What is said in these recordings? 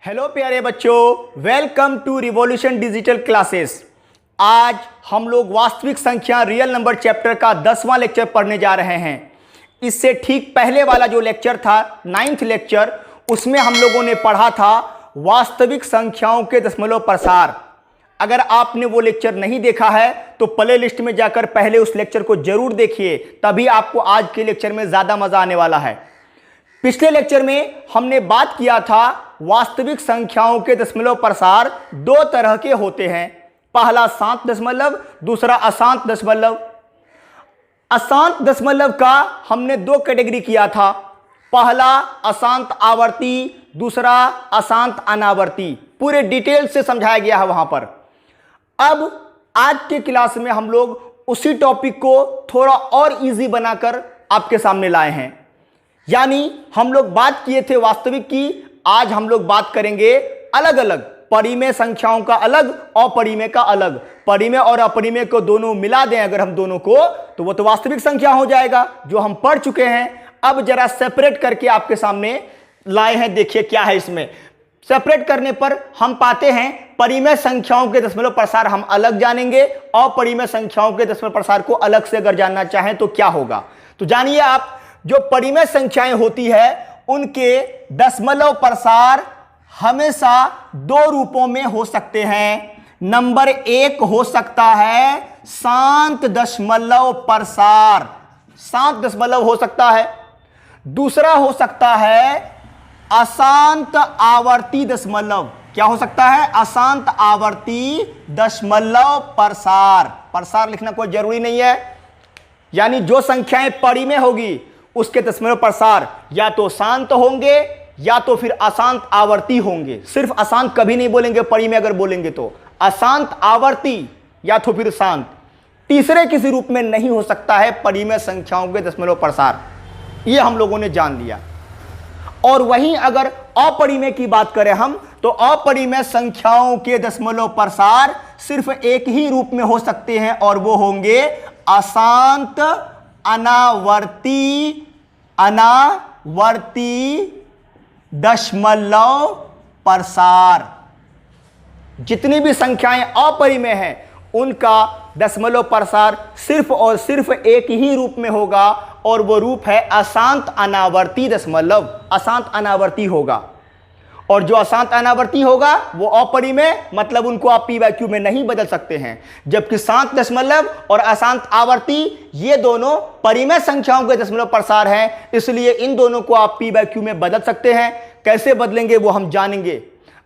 Hello प्यारे बच्चों, welcome to revolution digital classes. आज हम लोग वास्तविक संख्या रियल नंबर चैप्टर का 10वां लेक्चर पढ़ने जा रहे हैं। इससे ठीक पहले वाला जो लेक्चर था 9th लेक्चर, उसमें हम लोगों ने पढ़ा था वास्तविक संख्याओं के दशमलव प्रसार। अगर आपने वो लेक्चर नहीं देखा है तो प्ले लिस्ट में जाकर पहले उस लेक्चर को जरूर देखिए, तभी आपको आज के लेक्चर में ज्यादा मजा आने वाला है। पिछले लेक्चर में हमने बात किया था वास्तविक संख्याओं के दशमलव प्रसार दो तरह के होते हैं। पहला शांत दशमलव, दूसरा अशांत दशमलव। अशांत दशमलव का हमने दो कैटेगरी किया था, पहला अशांत आवर्ती, दूसरा अशांत अनावर्ती। पूरे डिटेल से समझाया गया है वहां पर। अब आज के क्लास में हम लोग उसी टॉपिक को थोड़ा और इजी बनाकर आपके सामने लाए हैं। यानी हम लोग बात किए थे वास्तविक की, आज हम लोग बात करेंगे अलग अलग परिमेय संख्याओं का अलग, अपरिमेय का अलग। परिमेय और अपरिमेय को दोनों मिला दें अगर हम दोनों को, तो वो तो वास्तविक संख्या हो जाएगा, जो हम पढ़ चुके हैं। अब जरा सेपरेट करके आपके सामने लाए हैं, देखिए क्या है इसमें। सेपरेट करने पर हम पाते हैं परिमेय संख्याओं के दशमलव प्रसार हम अलग जानेंगे, अपरिमेय संख्याओं के दशमलव प्रसार को अलग से अगर जानना चाहें तो क्या होगा। तो जानिए आप, जो परिमेय संख्याएं होती है उनके दशमलव प्रसार हमेशा दो रूपों में हो सकते हैं। नंबर एक हो सकता है शांत दशमलव प्रसार, शांत दशमलव हो सकता है। दूसरा हो सकता है अशांत आवर्ती दशमलव। क्या हो सकता है? अशांत आवर्ती दशमलव प्रसार। प्रसार लिखना कोई जरूरी नहीं है, यानी जो संख्याएं परिमेय होगी उसके दशमलव प्रसार या तो शांत होंगे या तो फिर अशांत आवर्ती होंगे। सिर्फ अशांत कभी नहीं बोलेंगे परिमेय, अगर बोलेंगे तो अशांत आवर्ती या तो फिर शांत। तीसरे किसी रूप में नहीं हो सकता है परिमेय संख्याओं के दशमलव प्रसार। यह हम लोगों ने जान लिया। और वहीं अगर अपरिमेय की बात करें हम, तो अपरिमेय संख्याओं के दशमलव प्रसार सिर्फ एक ही रूप में हो सकते हैं और वो होंगे अशांत अनावर्ती दशमलव प्रसार। जितनी भी संख्याएं अपरिमेय हैं उनका दशमलव प्रसार सिर्फ और सिर्फ एक ही रूप में होगा, और वो रूप है अशांत अनावर्ती दशमलव। अशांत अनावर्ती होगा, और जो अशांत अनावर्ती होगा वो अपरिमेय, मतलब उनको आप पी बाई क्यू में नहीं बदल सकते हैं। जबकि शांत दशमलव और अशांत आवर्ती ये दोनों परिमेय संख्याओं के दशमलव प्रसार हैं, इसलिए इन दोनों को आप पी बाई क्यू में बदल सकते हैं। कैसे बदलेंगे वो हम जानेंगे।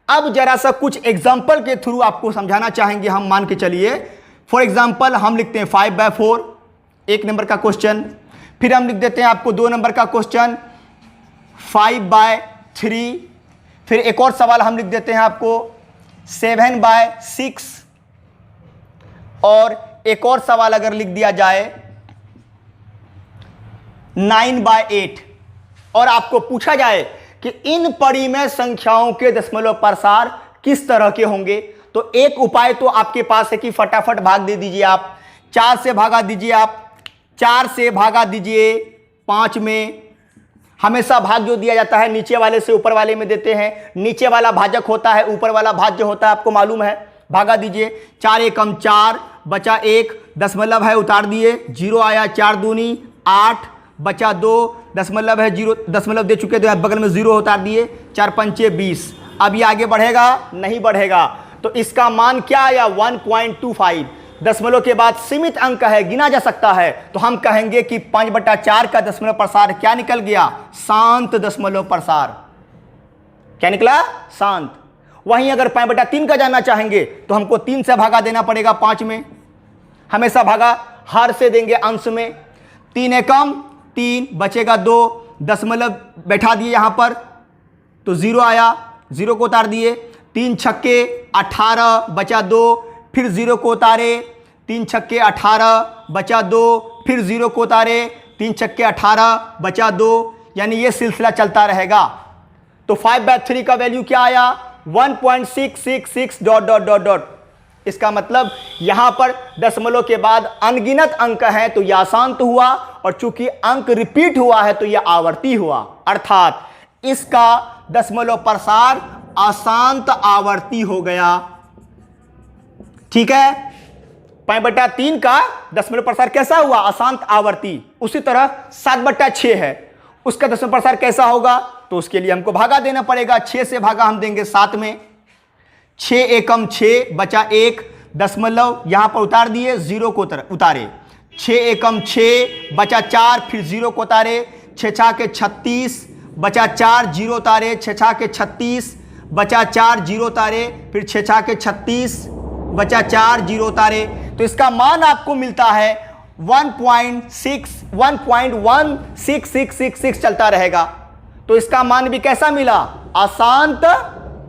अब जरा सा कुछ एग्जाम्पल के थ्रू आपको समझाना चाहेंगे हम। मान के चलिए, फॉर एग्जाम्पल हम लिखते हैं 5/4, 1 नंबर का क्वेश्चन। फिर हम लिख देते हैं आपको 2 नंबर का क्वेश्चन 5/3। फिर एक और सवाल हम लिख देते हैं आपको 7/6। और एक और सवाल अगर लिख दिया जाए 9/8, और आपको पूछा जाए कि इन परिमेय संख्याओं के दशमलव प्रसार किस तरह के होंगे, तो एक उपाय तो आपके पास है कि फटाफट भाग दे दीजिए आप। 4 से भागा दीजिए आप, 4 से भागा दीजिए 5 में। हमेशा भाग जो दिया जाता है नीचे वाले से ऊपर वाले में देते हैं। नीचे वाला भाजक होता है, ऊपर वाला भाज्य होता है, आपको मालूम है। भागा दीजिए, 4 एकम 4, बचा 1, दशमलव है उतार दिए, 0 आया। 4 दूनी 8, बचा 2, दशमलव है 0, दशमलव दे चुके तो बगल में 0 उतार दिए। 4 पंचे 20। अब ये आगे बढ़ेगा? नहीं बढ़ेगा। तो इसका मान क्या आया? 1.25। दशमलव के बाद सीमित अंक है, गिना जा सकता है, तो हम कहेंगे कि 5/4 का दशमलव प्रसार क्या निकल गया? शांत दशमलव प्रसार। क्या निकला? शांत। वहीं अगर 5/3 का जानना चाहेंगे तो हमको 3 से भागा देना पड़ेगा 5 में। हमेशा भागा हर से देंगे अंश में। 3 एकम 3, बचेगा 2, दशमलव बैठा दिए यहां पर तो 0 आया, 0 को उतार दिए। 3 छक्के 18, बचा 2, फिर 0 को उतारे। 3 छक्के 18, बचा 2, फिर 0 को उतारे। 3 छक्के 18, बचा 2, यानी ये सिलसिला चलता रहेगा। तो 5/3 का वैल्यू क्या आया? 1.666 डॉट डॉट डॉट डॉट। इसका मतलब यहां पर दशमलव के बाद अनगिनत अंक हैं तो यह अशांत हुआ, और चूंकि अंक रिपीट हुआ है तो यह आवर्ती हुआ। अर्थात इसका दशमलव प्रसार अशांत आवर्ती हो गया। ठीक है, 5/3 का दशमलव प्रसार कैसा हुआ? अशांत आवर्ती। उसी तरह 7/6 है, उसका दशमलव प्रसार कैसा होगा? तो उसके लिए हमको भागा देना पड़ेगा। 6 से भागा हम देंगे 7 में, 6 एकम 6 बचा 1 दशमलव यहां पर उतार दिए, 0 को उतारे। 6 एकम 6 बचा 4, फिर 0 को उतारे। 6 छाके 36 बचा 4, 0 उतारे। 6 छाके 36 बचा 4, 0 उतारे। फिर 6 छाके 36 बचा 4, 0 उतारे। तो इसका मान आपको मिलता है 1.16666 चलता रहेगा। तो इसका मान भी कैसा मिला? अशांत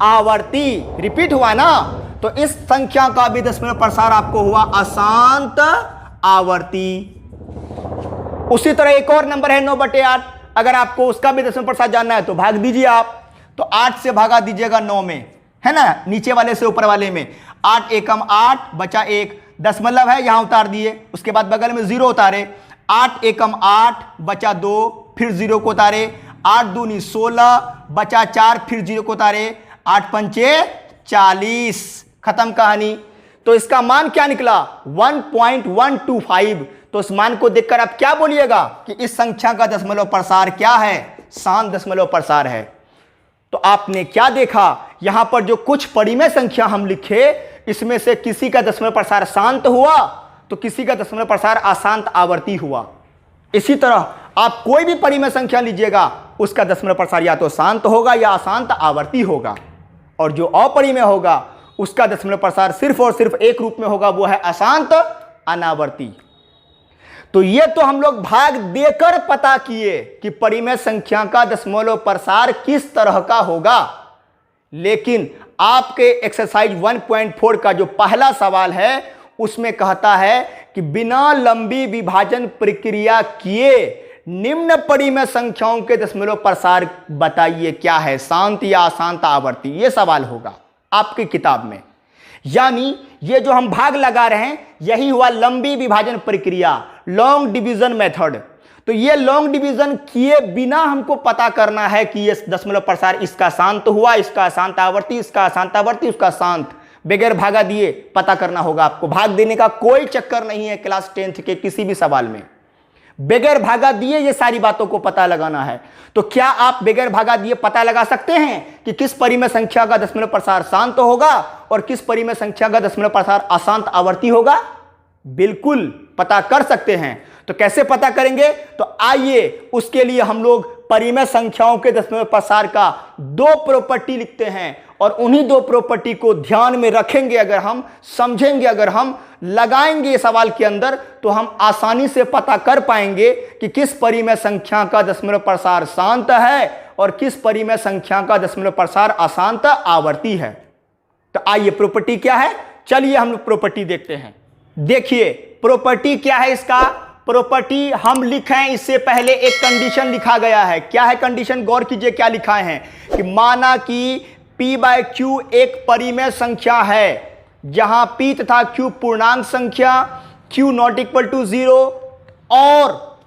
आवर्ती। रिपीट हुआ ना, तो इस संख्या का भी दशमलव प्रसार आपको हुआ अशांत आवर्ती। उसी तरह एक और नंबर है 9/8। अगर आपको उसका भी दशमलव प्रसार जानना है तो भाग दीजिए आप। तो 8 से भागा दीजिएगा 9 में, है ना, नीचे वाले से ऊपर वाले में। 8 एकम 8 बचा 1 दशमलव है, यहां उतार दिए। उसके बाद बगल में 0 उतारे। 8 एकम 8 बचा 2, फिर 0 को उतारे। 8 दूनी 16 बचा 4, फिर 0 को उतारे। 8 पंचे 40, खत्म कहानी। तो इसका मान क्या निकला? 1.125। तो इस मान को देखकर आप क्या बोलिएगा कि इस संख्या का दशमलव प्रसार क्या है? शांत दशमलव प्रसार है। तो आपने क्या देखा, यहां पर जो कुछ परिमेय संख्या हम लिखे, इसमें से किसी का दशमलव प्रसार शांत हुआ तो किसी का दशमलव प्रसार अशांत आवर्ती हुआ। इसी तरह आप कोई भी परिमेय संख्या लीजिएगा, उसका दशमलव प्रसार या तो शांत होगा या अशांत आवर्ती होगा, और जो अपरिमेय होगा उसका दशमलव प्रसार सिर्फ और सिर्फ एक रूप में होगा, वो है अशांत अनावर्ती। तो ये तो हम लोग भाग देकर पता किए कि परिमेय संख्या का दशमलव प्रसार किस तरह का होगा। लेकिन आपके एक्सरसाइज 1.4 का जो पहला सवाल है उसमें कहता है कि बिना लंबी विभाजन प्रक्रिया किए निम्न परिमेय संख्याओं के दशमलव प्रसार बताइए क्या है, शांत या अशांत आवर्ती। यह सवाल होगा आपकी किताब में। यानी ये जो हम भाग लगा रहे हैं यही हुआ लंबी विभाजन प्रक्रिया, लॉन्ग डिवीजन मेथड। तो ये लॉन्ग डिवीजन किए बिना हमको पता करना है कि ये दशमलव प्रसार इसका शांत हुआ, इसका अशांत आवर्ती, इसका अशांत आवर्ती, उसका शांत, बगैर भागा दिए पता करना होगा आपको। भाग देने का कोई चक्कर नहीं है क्लास 10th के किसी भी सवाल में। बगैर भागा दिए ये सारी बातों को पता लगाना है। तो क्या आप बगैर भागा दिए पता लगा सकते हैं कि किस परिमेय संख्या का दशमलव प्रसार शांत होगा और किस परिमेय संख्या का दशमलव प्रसार अशांत आवर्ती होगा? बिल्कुल पता कर सकते हैं। तो कैसे पता करेंगे? तो आइए उसके लिए हम लोग परिमेय संख्याओं के दशमलव प्रसार का 2 प्रॉपर्टी लिखते हैं, और उन्हीं 2 प्रॉपर्टी को ध्यान में रखेंगे, अगर हम समझेंगे, अगर हम लगाएंगे सवाल के अंदर, तो हम आसानी से पता कर पाएंगे कि किस परिमेय संख्या का दशमलव प्रसार शांत है और किस परिमेय संख्या का दशमलव प्रसार अशांत आवर्ती है। तो आइए प्रॉपर्टी क्या है, चलिए हम लोग प्रॉपर्टी देखते हैं। देखिए प्रॉपर्टी क्या है इसका। प्रॉपर्टी हम लिखें इससे पहले एक कंडीशन लिखा गया है। क्या है कंडीशन? गौर कीजिए क्या लिखा है कि माना कि p/q एक परिमेय संख्या है जहां p तथा q पूर्णांक संख्या, q नॉट इक्वल टू 0, और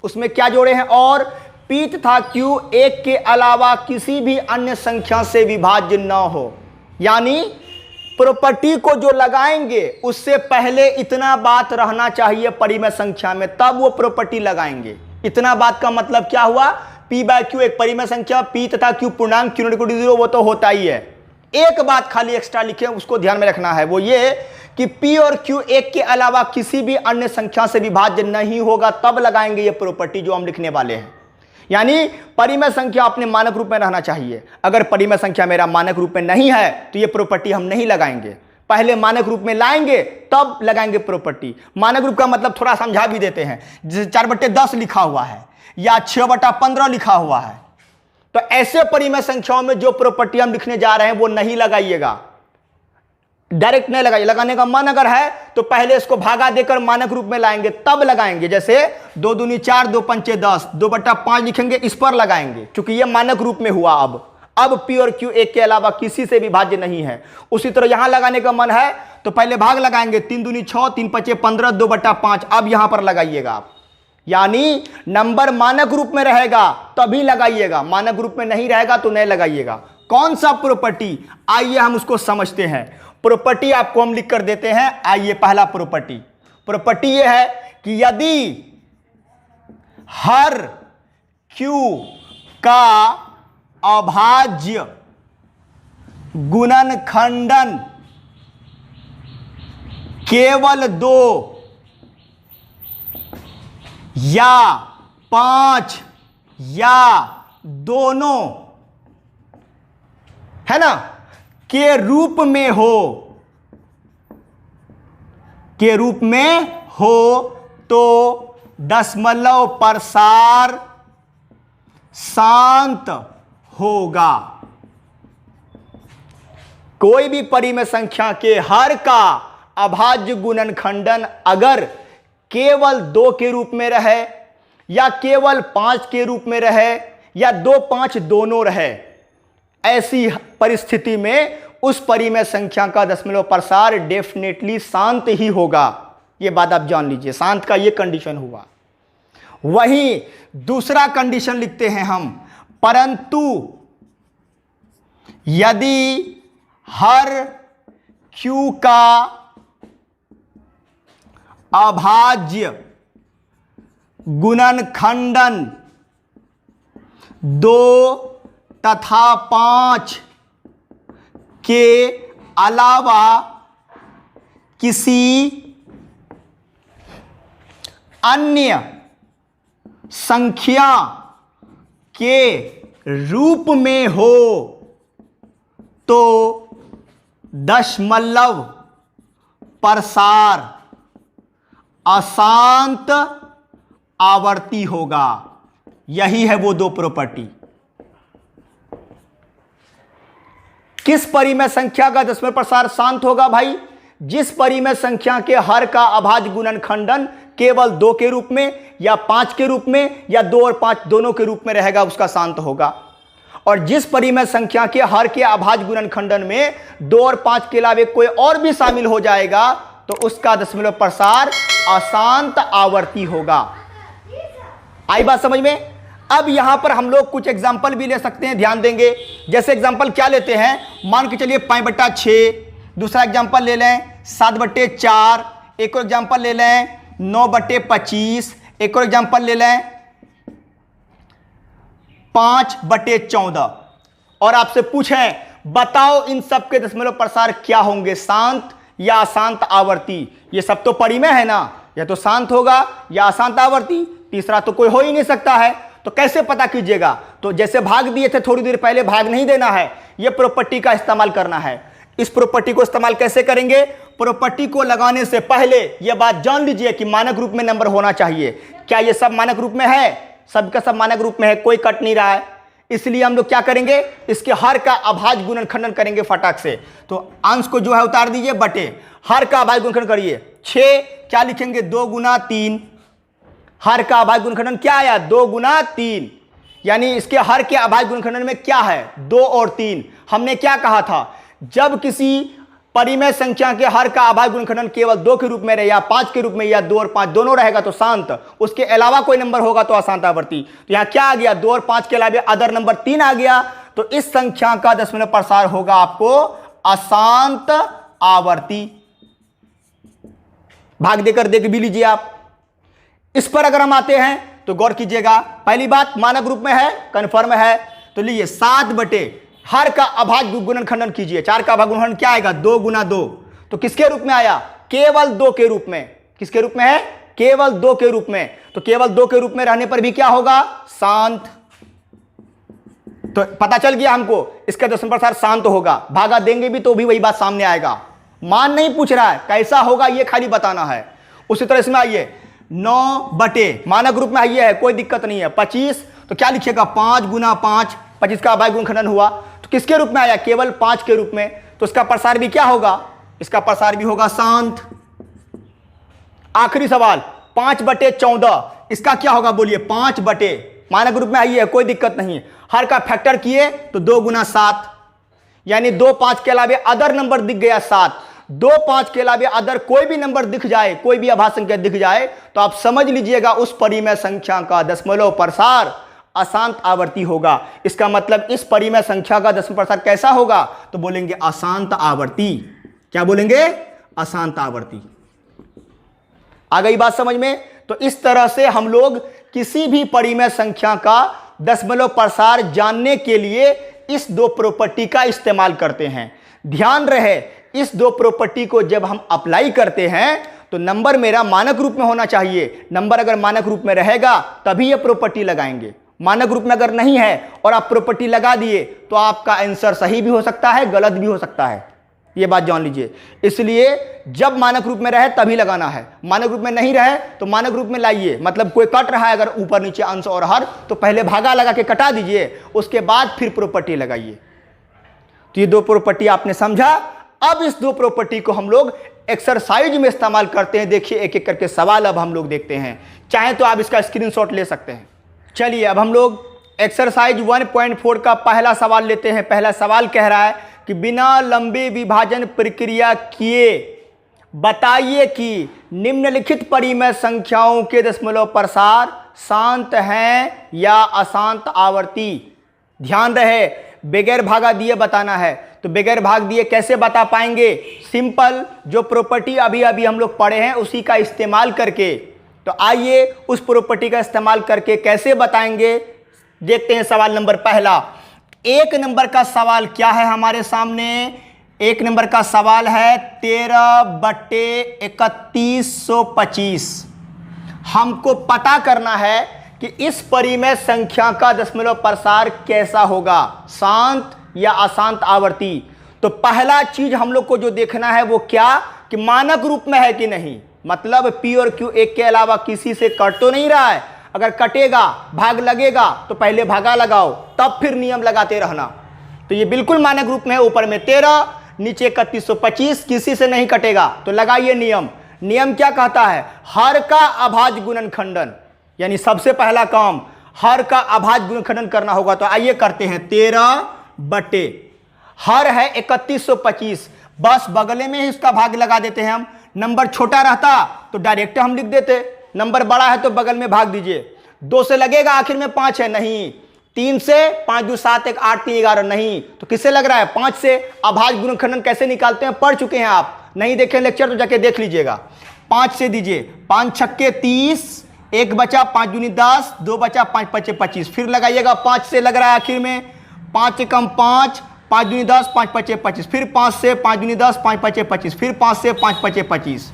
उसमें क्या जोड़े हैं, और p तथा q एक के अलावा किसी भी अन्य संख्या से विभाज्य न हो। यानी प्रॉपर्टी को जो लगाएंगे उससे पहले इतना बात रहना चाहिए परिमेय संख्या में, तब वो प्रॉपर्टी लगाएंगे। इतना बात का मतलब क्या हुआ? p/q एक परिमेय संख्या, p तथा q पूर्णांक, q नॉट इक्वल टू 0, वो तो होता ही है। एक बात खाली एक्स्ट्रा लिखे, उसको ध्यान में रखना है, वो ये कि p और q एक के अलावा किसी भी अन्य संख्या से विभाज्य नहीं होगा, तब लगाएंगे ये प्रॉपर्टी जो हम लिखने वाले हैं। यानी परिमेय संख्या अपने मानक रूप में रहना चाहिए। अगर परिमेय संख्या मेरा मानक रूप में नहीं है तो ये प्रॉपर्टी हम नहीं लगाएंगे, पहले मानक रूप में लाएंगे तब लगाएंगे प्रॉपर्टी। मानक रूप का मतलब थोड़ा समझा भी देते हैं, जैसे 4/10 लिखा हुआ है या 6/15 लिखा हुआ है, तो ऐसे परिमेय संख्याओं में जो प्रॉपर्टी हम लिखने जा रहे हैं वो नहीं लगाइएगा, डायरेक्ट नहीं लगाइए। लगाने का मन अगर है तो पहले इसको भागा देकर मानक रूप में लाएंगे तब लगाएंगे। जैसे 2 दूनी 4, 2 पंचे 10, 2/5 लिखेंगे, इस पर लगाएंगे क्योंकि ये मानक रूप में हुआ। अब p और q एक के अलावा किसी से विभाज्य नहीं है। उसी तरह यहां लगाने का मन है तो पहले भाग लगाएंगे, 3 दूनी 6, 3 पंचे 15, 2/5, अब यहां पर लगाइएगा आप। यानी नंबर मानक रूप में रहेगा तभी लगाइएगा, मानक रूप में नहीं रहेगा तो नहीं लगाइएगा। कौन सा प्रॉपर्टी, आइए हम उसको समझते हैं। प्रॉपर्टी आपको हम लिख कर देते हैं। आइए पहला प्रॉपर्टी यह है कि यदि हर Q का अभाज्य गुणनखंडन केवल 2 या 5 या दोनों है ना के रूप में हो तो दशमलव प्रसार शांत होगा। कोई भी परिमेय संख्या के हर का अभाज्य गुणनखंडन अगर केवल 2 के रूप में रहे या केवल 5 के रूप में रहे या 2, 5 दोनों रहे, ऐसी परिस्थिति में उस परिमेय संख्या का दशमलव प्रसार डेफिनेटली शांत ही होगा। यह बात आप जान लीजिए, शांत का यह कंडीशन हुआ। वहीं दूसरा कंडीशन लिखते हैं हम, परंतु यदि हर Q का अभाज्य गुणनखंडन 2 तथा 5 के अलावा किसी अन्य संख्या के रूप में हो तो दशमलव प्रसार अशांत आवर्ती होगा। यही है वो 2 प्रॉपर्टी। किस परिमेय संख्या का दशमलव प्रसार शांत होगा भाई? जिस परिमेय संख्या के हर का अभाज्य गुणनखंडन केवल 2 के रूप में या 5 के रूप में या 2 और 5 दोनों के रूप में रहेगा, उसका शांत होगा। और जिस परिमेय संख्या के हर के अभाज्य गुणनखंडन में 2 और 5 के अलावा कोई और भी शामिल हो जाएगा तो उसका दशमलव प्रसार अशांत आवर्ती होगा। आई बात समझ में? अब यहां पर हम लोग कुछ एग्जाम्पल भी ले सकते हैं, ध्यान देंगे। जैसे एग्जाम्पल क्या लेते हैं, मान के चलिए 5/6, दूसरा एग्जाम्पल ले लें 7/4, एक और एग्जाम्पल ले लें 9/25, एक और एग्जाम्पल ले लें 5/14 और आपसे पूछें बताओ इन सब के दशमलव प्रसार क्या होंगे, शांत या अशांत आवर्ती? ये सब तो परिमेय है ना, या तो शांत होगा या अशांत आवर्ती, तीसरा तो कोई हो ही नहीं सकता है। तो कैसे पता कीजिएगा? तो जैसे भाग दिए थे थोड़ी देर पहले, भाग नहीं देना है, यह प्रॉपर्टी का इस्तेमाल करना है। इस प्रॉपर्टी को इस्तेमाल कैसे करेंगे? प्रॉपर्टी को लगाने से पहले यह बात जान लीजिए कि मानक रूप में नंबर होना चाहिए। क्या ये सब मानक रूप में है? सबका सब मानक रूप में है, कोई कट नहीं रहा है। इसलिए हम लोग क्या करेंगे, इसके हर का अभाज्य गुणनखंडन करेंगे फटाक से। तो अंश को जो है उतार दीजिए, बटे हर का अभाज्य गुणनखंडन करिए। 6 क्या लिखेंगे, 2 गुना 3, हर का अभाज्य गुणनखंडन क्या आया, 2 गुना 3, यानी इसके हर के अभाज्य गुणनखंडन में क्या है, 2 और 3। हमने क्या कहा था, जब किसी परिमेय संख्या के हर का अभाज्य गुणनखंडन केवल 2 के रूप में रहे या 5 के रूप में या 2 और 5 दोनों रहेगा तो शांत, उसके अलावा कोई नंबर होगा तो अशांत आवर्ती। तो यहां क्या आ गया, 2 और 5 के अलावा अदर नंबर 3 आ गया, तो इस संख्या का दशमलव प्रसार होगा आपको अशांत आवर्ती। भाग देकर देख भी लीजिए आप। इस पर अगर हम आते हैं तो गौर कीजिएगा, पहली बात मानक रूप में है, कन्फर्म है, तो लीजिए 7 हर का अभाज्य गुणनखंडन कीजिए। 4 का अभाज्य गुणनखंडन क्या आएगा, 2 गुना 2, तो किसके रूप में आया, केवल 2 के रूप में। किसके रूप में है, केवल 2 के रूप में। तो केवल 2 के रूप में रहने पर भी क्या होगा, शांत। तो पता चल गया हमको इसका दशमलव प्रसार शांत होगा। भागा देंगे भी तो भी वही बात सामने आएगा। मान नहीं पूछ रहा है, कैसा होगा ये खाली बताना है। उसी तरह इसमें आइए 9 मानक रूप में आइए है, कोई दिक्कत नहीं है। 25 तो क्या लिखिएगा, 5 गुना 5, 25 का अभाज्य गुणनखंडन हुआ, तो किसके रूप में आया, केवल 5 के रूप में। तो इसका प्रसार भी क्या होगा, इसका प्रसार भी होगा शांत। आखिरी सवाल 5/14, इसका क्या होगा बोलिए, 5 मानक रूप में आइए, कोई दिक्कत नहीं। हर का फैक्टर किए तो 2 गुना 7, यानी 2, 5 के अलावा अदर नंबर दिख गया 7। 2, 5 के अलावा अदर कोई भी नंबर दिख जाए, कोई भी अभाज्य संख्या दिख जाए, तो आप समझ लीजिएगा उस परिमेय संख्या का दशमलव प्रसार अशांत आवर्ती होगा। इसका मतलब इस परिमेय संख्या का दशमलव प्रसार कैसा होगा, तो बोलेंगे अशांत आवर्ती। क्या बोलेंगे, अशांत आवर्ती। आ गई बात समझ में। तो इस तरह से हम लोग किसी भी परिमेय संख्या का दशमलव प्रसार जानने के लिए इस दो प्रॉपर्टी का इस्तेमाल करते हैं। ध्यान रहे, इस दो प्रॉपर्टी को जब हम अप्लाई करते हैं तो नंबर मेरा मानक रूप में होना चाहिए। नंबर अगर मानक रूप में रहेगा तभी ये प्रॉपर्टी लगाएंगे। मानक रूप में अगर नहीं है और आप प्रॉपर्टी लगा दिए तो आपका आंसर सही भी हो सकता है, गलत भी हो सकता है। ये बात जान लीजिए। इसलिए जब मानक रूप में रहे तभी लगाना है, मानक रूप में नहीं रहे तो मानक रूप में लाइए। मतलब कोई कट रहा है अगर ऊपर नीचे अंश और हर, तो पहले भागा लगा के कटा दीजिए, उसके बाद फिर प्रॉपर्टी लगाइए। तो ये दो प्रॉपर्टी आपने समझा। अब इस दो प्रॉपर्टी को हम लोग एक्सरसाइज में इस्तेमाल करते हैं। देखिए एक एक करके सवाल अब हम लोग देखते हैं। चाहे तो आप इसका स्क्रीनशॉट ले सकते हैं। चलिए अब हम लोग एक्सरसाइज 1.4 का पहला सवाल लेते हैं। पहला सवाल कह रहा है कि बिना लंबे विभाजन प्रक्रिया किए बताइए कि निम्नलिखित परिमेय संख्याओं के दशमलव प्रसार शांत हैं या अशांत आवर्ती। ध्यान रहे, बगैर भागा दिए बताना है। तो बगैर भाग दिए कैसे बता पाएंगे? सिंपल, जो प्रॉपर्टी अभी अभी हम लोग पढ़े हैं उसी का इस्तेमाल करके। तो आइए उस प्रॉपर्टी का इस्तेमाल करके कैसे बताएंगे, देखते हैं। सवाल नंबर पहला, एक नंबर का सवाल क्या है हमारे सामने? एक नंबर का सवाल है 13/3125। हमको पता करना है कि इस परिमेय संख्या का दशमलव प्रसार कैसा होगा, शांत या अशांत आवर्ती। तो पहला चीज हम लोग को जो देखना है वो क्या, कि मानक रूप में है कि नहीं। मतलब पी और क्यू एक के अलावा किसी से कट तो नहीं रहा है। अगर कटेगा, भाग लगेगा तो पहले भागा लगाओ, तब फिर नियम लगाते रहना। तो ये बिल्कुल मानक रूप में है। ऊपर में 13, नीचे 3125, किसी से नहीं कटेगा तो लगाइए नियम। नियम क्या कहता है? हर का अभाज्य गुणनखंडन, यानी सबसे पहला काम हर का अभाज्य गुणनखंडन करना होगा। तो आइए करते हैं। 13 बटे हर है 3125, बस बगले में ही उसका भाग लगा देते हैं हम। नंबर छोटा रहता तो डायरेक्ट हम लिख देते, नंबर बड़ा है तो बगल में भाग दीजिए। 2 से लगेगा, आखिर में 5 है, नहीं। 3 से 5 2 7 1 8 3 11, नहीं। तो किससे लग रहा है? 5 से। अभाज्य गुणनखंडन कैसे निकालते हैं पढ़ चुके हैं आप, नहीं देखे लेक्चर तो जाके देख लीजिएगा। 5 से दीजिए, 5 छक्के 30, 1 बचा, 5 दूनी 10, 2 बचा, 5 पचे 25। फिर लगाइएगा, 5 से लग रहा है आखिर में, 5 से कम 5, 5 दूनी 10, 5 पचे 25। फिर 5 से 5 दूनी 10, 5 पचे 25। फिर 5 से 5 पचे 25।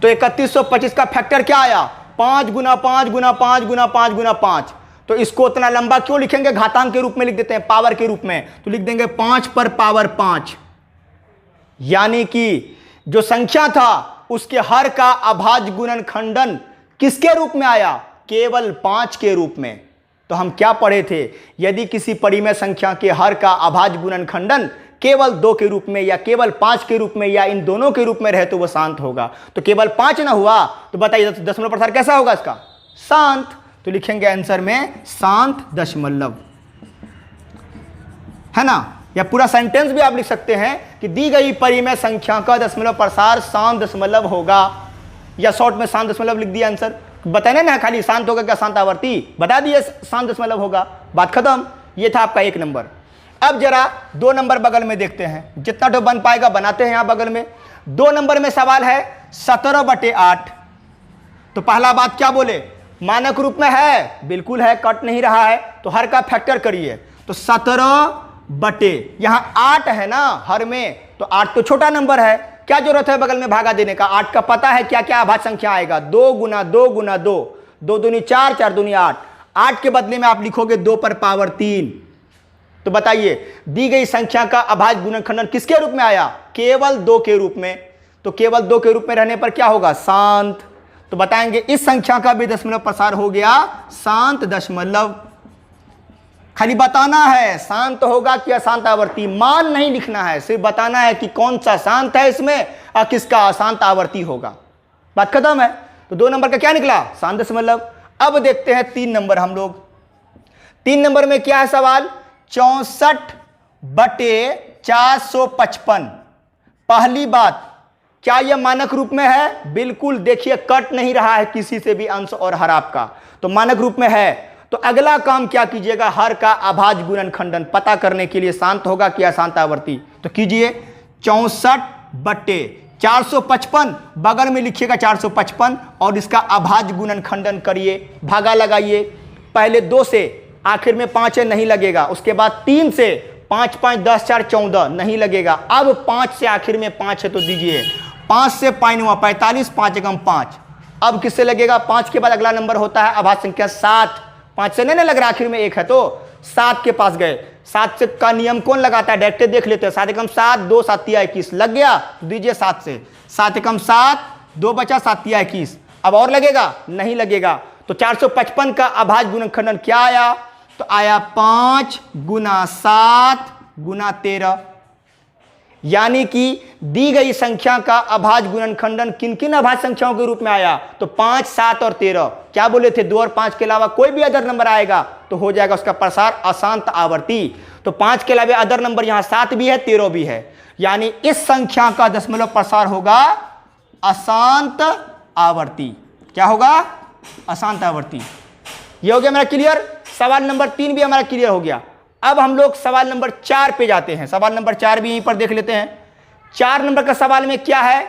तो 3125 का फैक्टर क्या आया? 5 गुना 5 गुना 5 गुना 5 गुना 5। तो इसको उतना लंबा क्यों लिखेंगे? घातांक के रूप में लिख देते हैं, पावर के रूप में। तो लिख देंगे 5 पर पावर 5। यानी कि जो संख्या था उसके हर का अभाज्य गुणनखंडन किसके रूप में आया? केवल 5 के रूप में। तो हम क्या पढ़े थे? यदि किसी परिमेय संख्या के हर का अभाज्य गुणनखंडन केवल 2 के रूप में या केवल 5 के रूप में या इन दोनों के रूप में रहे तो वह शांत होगा। तो केवल 5 ना हुआ तो बताइए दशमलव प्रसार कैसा होगा इसका? शांत। तो लिखेंगे आंसर में शांत दशमलव, है ना। या पूरा सेंटेंस भी आप लिख सकते हैं कि दी गई परिमेय संख्या का दशमलव प्रसार शांत दशमलव होगा, या शॉर्ट में शांत दशमलव लिख दिया आंसर। बताने ना खाली शांत होगा क्या शांत आवर्ती, बता दिए शांत दशमलव होगा, बात खत्म। ये था आपका 1 नंबर। अब जरा 2 नंबर बगल में देखते हैं, जितना तो बन पाएगा बनाते हैं। यहां बगल में 2 नंबर में सवाल है 17/8। तो पहला बात क्या बोले? मानक रूप में है, बिल्कुल है, कट नहीं रहा है। तो हर का फैक्टर करिए। तो 17 बटे यहां 8 है ना हर में, तो 8 तो छोटा नंबर है, क्या जरूरत है बगल में भागा देने का? 8 का पता है क्या क्या अभाज्य संख्या आएगा? 2 गुना 2 गुना 2, 2 दूनी 4, 4 दूनी 8। 8 के बदले में आप लिखोगे 2 पर पावर 3। तो बताइए दी गई संख्या का अभाज्य गुणनखंडन किसके रूप में आया? केवल 2 के रूप में। तो केवल 2 के रूप में रहने पर क्या होगा? शांत। तो बताएंगे इस संख्या का भी दशमलव प्रसार हो गया शांत दशमलव। खाली बताना है शांत होगा कि अशांत आवर्ती, मान नहीं लिखना है, सिर्फ बताना है कि कौन सा शांत है इसमें और किसका अशांत आवर्ती होगा। बात खत्म है। तो 2 नंबर का क्या निकला? शांत दशमलव। अब देखते हैं 3 नंबर हम लोग। 3 नंबर में क्या है सवाल? 64/455। पहली बात, क्या यह मानक रूप में है? बिल्कुल। देखिए कट नहीं रहा है किसी से भी अंश और हर आपका, तो मानक रूप में है। तो अगला काम क्या कीजिएगा, हर का अभाज्य गुणनखंडन पता करने के लिए शांत होगा कि अशांत आवर्ती, तो कीजिए 64/455 बगल में लिखिएगा 455 और इसका अभाज्य गुणनखंडन करिए, भागा लगाइए। पहले 2 से, आखिर में 5 है नहीं लगेगा, उसके बाद 3 से, 5 5 10 4 14 नहीं लगेगा, अब 5 से आखिर में 5 है तो दीजिए 5 से 5 45, 5 एकम 5। अब किससे लगेगा, 5 के बाद अगला नंबर होता है अभाज्य संख्या 7, 5 से नहीं लग रहा, आखिर में 1 है तो 7 के पास गए। 7 से का नियम कौन लगाता है, डायरेक्ट देख लेते हैं। 7 एकम 7, 2 7 तिया 21 लग गया, तो दीजिए 7 से, 7 एकम 7, 2 बचा 7 तिया 21। अब और लगेगा, नहीं लगेगा, तो 455 का अभाज्य गुणनखंडन क्या आया, तो आया 5 गुना 7 गुना 13, यानी कि दी गई संख्या का अभाज्य गुणनखंडन किन किन अभाज्य संख्याओं के रूप में आया, तो 5 7 और 13। क्या बोले थे, 2 और 5 के अलावा कोई भी अदर नंबर आएगा तो हो जाएगा उसका प्रसार अशांत आवर्ती। तो 5 के अलावा अदर नंबर यहां 7 भी है 13 भी है, यानी इस संख्या का दशमलव प्रसार होगा अशांत आवर्ती। क्या होगा, अशांत आवर्ती। यह हो गया मेरा क्लियर। सवाल नंबर 3 भी हमारा क्लियर हो गया। अब हम लोग सवाल नंबर 4 पे जाते हैं। सवाल नंबर 4 भी यहीं पर देख लेते हैं। 4 नंबर का सवाल में क्या है,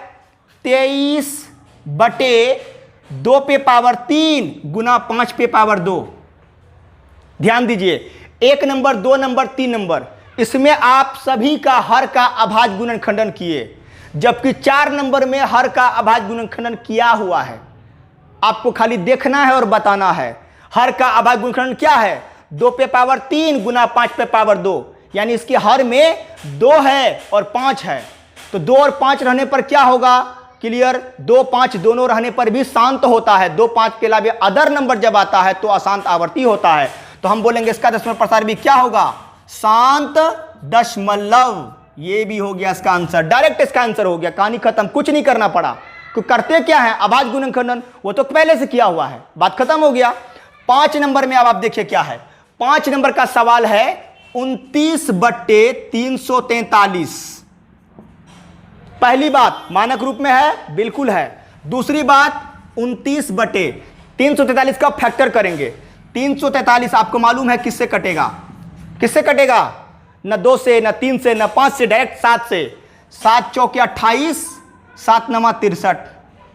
23/2 पे पावर 3 गुना 5 पे पावर 2। ध्यान दीजिए, 1 नंबर 2 नंबर 3 नंबर, इसमें आप सभी का हर का अभाज्य गुणनखंडन किए, जबकि 4 नंबर में हर का अभाज्य गुणनखंडन किया हुआ है। आपको खाली देखना है और बताना है। हर का अभाज्य गुणनखंडन क्या है, 2 पे पावर 3 गुना 5 पे पावर 2, यानी इसके हर में 2 है और 5 है, तो 2 और 5 रहने पर क्या होगा, क्लियर, 2 5 दोनों रहने पर भी शांत होता है। 2 5 के अलावा अदर नंबर जब आता है तो अशांत आवर्ती होता है। तो हम बोलेंगे इसका दशमलव प्रसार भी क्या होगा, शांत दशमलव। ये भी हो गया इसका आंसर, डायरेक्ट इसका आंसर हो गया, कहानी खत्म, कुछ नहीं करना पड़ा। तो करते क्या है, अभाज्य गुणनखंडन वो तो पहले से किया हुआ है, बात खत्म हो गया। 5 नंबर में अब आप देखिए क्या है, 5 नंबर का सवाल है 29/343। पहली बात मानक रूप में है, बिल्कुल है। दूसरी बात 29/343 का फैक्टर करेंगे। 343 आपको मालूम है किससे कटेगा, किससे कटेगा, न 2 से, न 3 से, न 5 से, डायरेक्ट 7 से। 7 चौके 28, 7 नमा 63।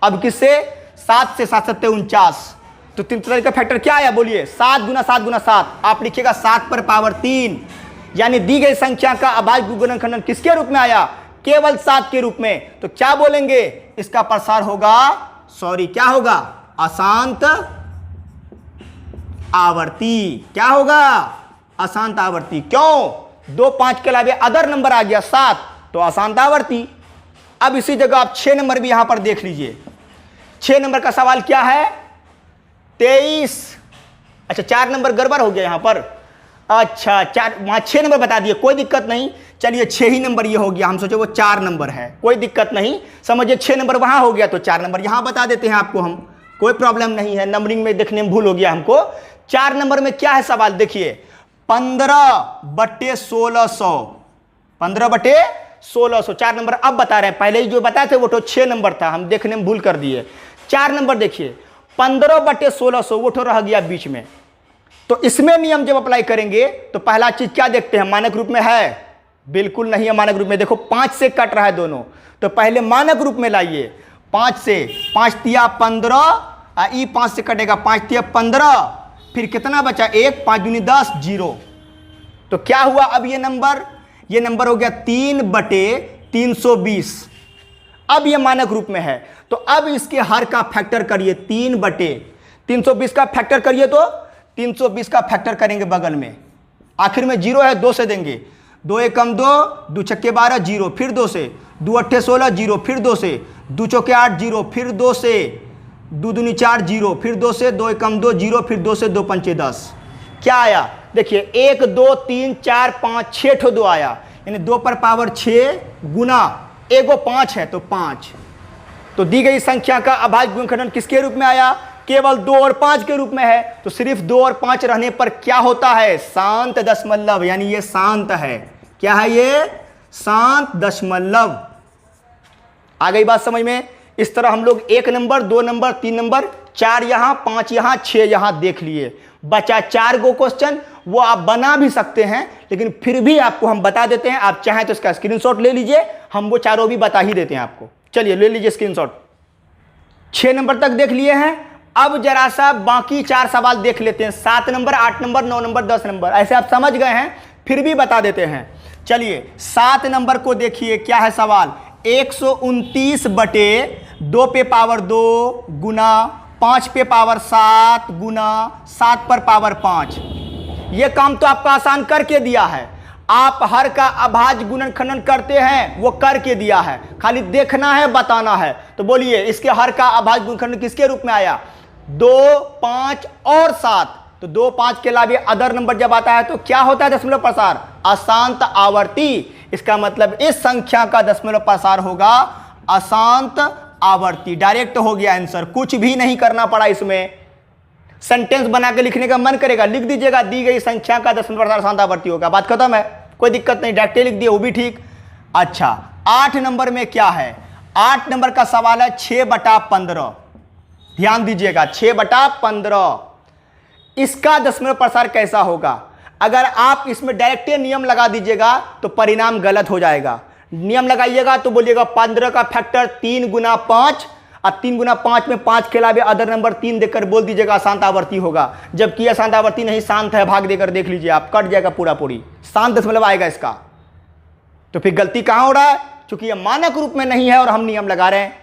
अब किससे, 7 से, 7 7 49। तो 343 का फैक्टर क्या आया, बोलिए, 7 गुना 7 गुना 7। आप लिखिएगा 7 पर पावर 3, यानी दी गई संख्या का अभाज्य गुणनखंडन किसके रूप में आया, केवल 7 के रूप में। तो क्या बोलेंगे, इसका प्रसार होगा, सॉरी क्या होगा, अशांत आवर्ती। क्या होगा, अशांत आवर्ती। क्यों, 2 5 के अलावा अदर नंबर आ गया 7, तो अशांत आवर्ती। अब इसी जगह आप 6 नंबर भी यहां पर देख लीजिए। 6 नंबर का सवाल क्या है, 23, अच्छा 4 नंबर गड़बड़ हो गया यहां पर, अच्छा 4 वहां 6 नंबर बता दिए, कोई दिक्कत नहीं, चलिए 6 ही नंबर ये हो गया, हम सोचे वो 4 नंबर है, कोई दिक्कत नहीं, समझिए 6 नंबर वहां हो गया तो 4 नंबर यहां बता देते हैं आपको हम, कोई प्रॉब्लम नहीं है, नंबरिंग में देखने में भूल हो गया हमको। 4 नंबर में क्या है सवाल, देखिए 15/1600, 15/1600। 4 नंबर अब बता रहे हैं, पहले ही जो बताए थे वो तो 6 नंबर था, हम देखने में भूल कर दिए। 4 नंबर देखिए 15/1600, वो तो रह गया बीच में। तो इसमें नियम जब अप्लाई करेंगे तो पहला चीज क्या देखते हैं, मानक रूप में है, बिल्कुल नहीं है मानक रूप में। देखो 5 से कट रहा है दोनों, तो पहले मानक रूप में लाइए। 5 से, 5 तिया 15, ई 5 से कटेगा, 5 तिया 15, फिर कितना बचा 1, 5 दूनी 10, 0। तो क्या हुआ, अब ये नंबर हो गया 3/320। अब ये मानक रूप में है, तो अब इसके हर का फैक्टर करिए, 3/320 का फैक्टर करिए, तो 320 का फैक्टर करेंगे बगल में, आखिर में 0 है, 2 से देंगे, 2 एकम 2, 2 छक्के 12, 0, फिर 2 से, 2 अट्ठे 16, 0, फिर 2 से, 2 चौके 8, 0, फिर 2 से, 2 दूनी 4, 0, फिर 2 से, 2 एकम 2, 0, फिर 2 से, 2 पंचे 10। क्या आया, देखिए 1 2 3 4 5 6 ठो 2 आया, यानी 2 पर पावर 6 गुना एगो 5 है तो 5। तो दी गई संख्या का अभाज्य गुणनखंडन किसके रूप में आया, केवल 2 और 5 के रूप में है। तो सिर्फ 2 और 5 रहने पर क्या होता है, शांत दशमलव, यानी ये शांत है। क्या है ये, शांत दशमलव। आ गई बात समझ में। इस तरह हम लोग 1 नंबर 2 नंबर 3 नंबर 4 यहां, 5 यहां, 6 यहां देख लिए। बचा 4 गो क्वेश्चन, वो आप बना भी सकते हैं, लेकिन फिर भी आपको हम बता देते हैं। आप चाहें तो इसका स्क्रीनशॉट ले लीजिए, हम वो चारों भी बता ही देते हैं आपको। चलिए ले लीजिए स्क्रीनशॉट। 6 नंबर तक देख लिए हैं। अब जरा सा बाकी 4 सवाल देख लेते हैं। 7 नंबर, 8 नंबर, 9 नंबर, 10 नंबर, ऐसे आप समझ गए हैं, फिर भी बता देते हैं। चलिए 7 नंबर को देखिए, क्या है सवाल। 129 बटे 2 पे पावर 2 गुना 5 पे पावर 7 गुना 7 पर पावर 5। ये काम तो आपका आसान करके दिया है। आप हर का अभाज्य गुणनखंडन करते हैं, वो करके दिया है, खाली देखना है, बताना है। तो बोलिए इसके हर का अभाज्य गुणनखंडन किसके रूप में आया। 2, 5 और 7। तो 2, 5 के अलावा अदर नंबर जब आता है तो क्या होता है दशमलव प्रसार, अशांत आवर्ती। इसका मतलब इस संख्या का दशमलव प्रसार होगा अशांत आवर्ती। डायरेक्ट हो गया आंसर, कुछ भी नहीं करना पड़ा इसमें। सेंटेंस बना के लिखने का मन करेगा, लिख दीजिएगा दी गई संख्या का दशमलव प्रसार अशांत आवर्ती होगा, बात खत्म है, कोई दिक्कत नहीं। डायरेक्ट लिख दिए वो भी ठीक। अच्छा 8 नंबर में क्या है। 8 नंबर का सवाल है 6/15। ध्यान दीजिएगा 6/15। इसका दशमलव प्रसार कैसा होगा। अगर आप इसमें डायरेक्ट नियम लगा दीजिएगा तो परिणाम गलत हो जाएगा। नियम लगाइएगा तो बोलिएगा 15 का फैक्टर 3 गुना 5, और 3 गुना 5 में 5 के अलावा अदर नंबर 3 देकर बोल दीजिएगा अशांत आवर्ती होगा। जबकि अशांत आवर्ती नहीं, शांत है, भाग देकर देख लीजिए आप, कट जाएगा पूरा पूरी, शांत दशमलव आएगा इसका। तो फिर गलती कहां हो रहा है, क्योंकि यह मानक रूप में नहीं है और हम नियम लगा रहे हैं,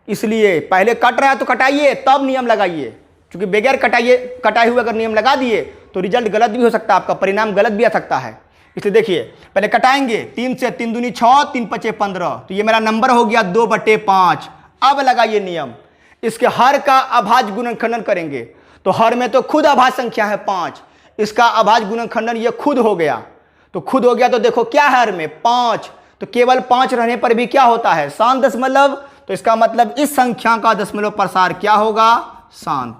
इसलिए पहले कट रहा है तो कटाइए तब नियम लगाइए। क्योंकि बगैर कटाए हुए अगर नियम लगा दिए तो रिजल्ट गलत भी हो सकता है, आपका परिणाम गलत भी आ सकता है। इसलिए देखिए पहले कटाएंगे, 3 से 3 दूनी 6, 3 5 15। तो ये मेरा नंबर हो गया 2/5। अब लगाइए नियम, इसके हर का अभाज्य गुणनखंडन करेंगे तो हर में तो खुद अभाज्य संख्या है 5, इसका अभाज्य गुणनखंडन ये खुद हो गया। तो खुद हो गया तो देखो क्या है हर में 5, तो केवल 5 रहने पर भी क्या होता है, शांत दशमलव। तो इसका मतलब इस संख्या का दशमलव प्रसार क्या होगा, शांत।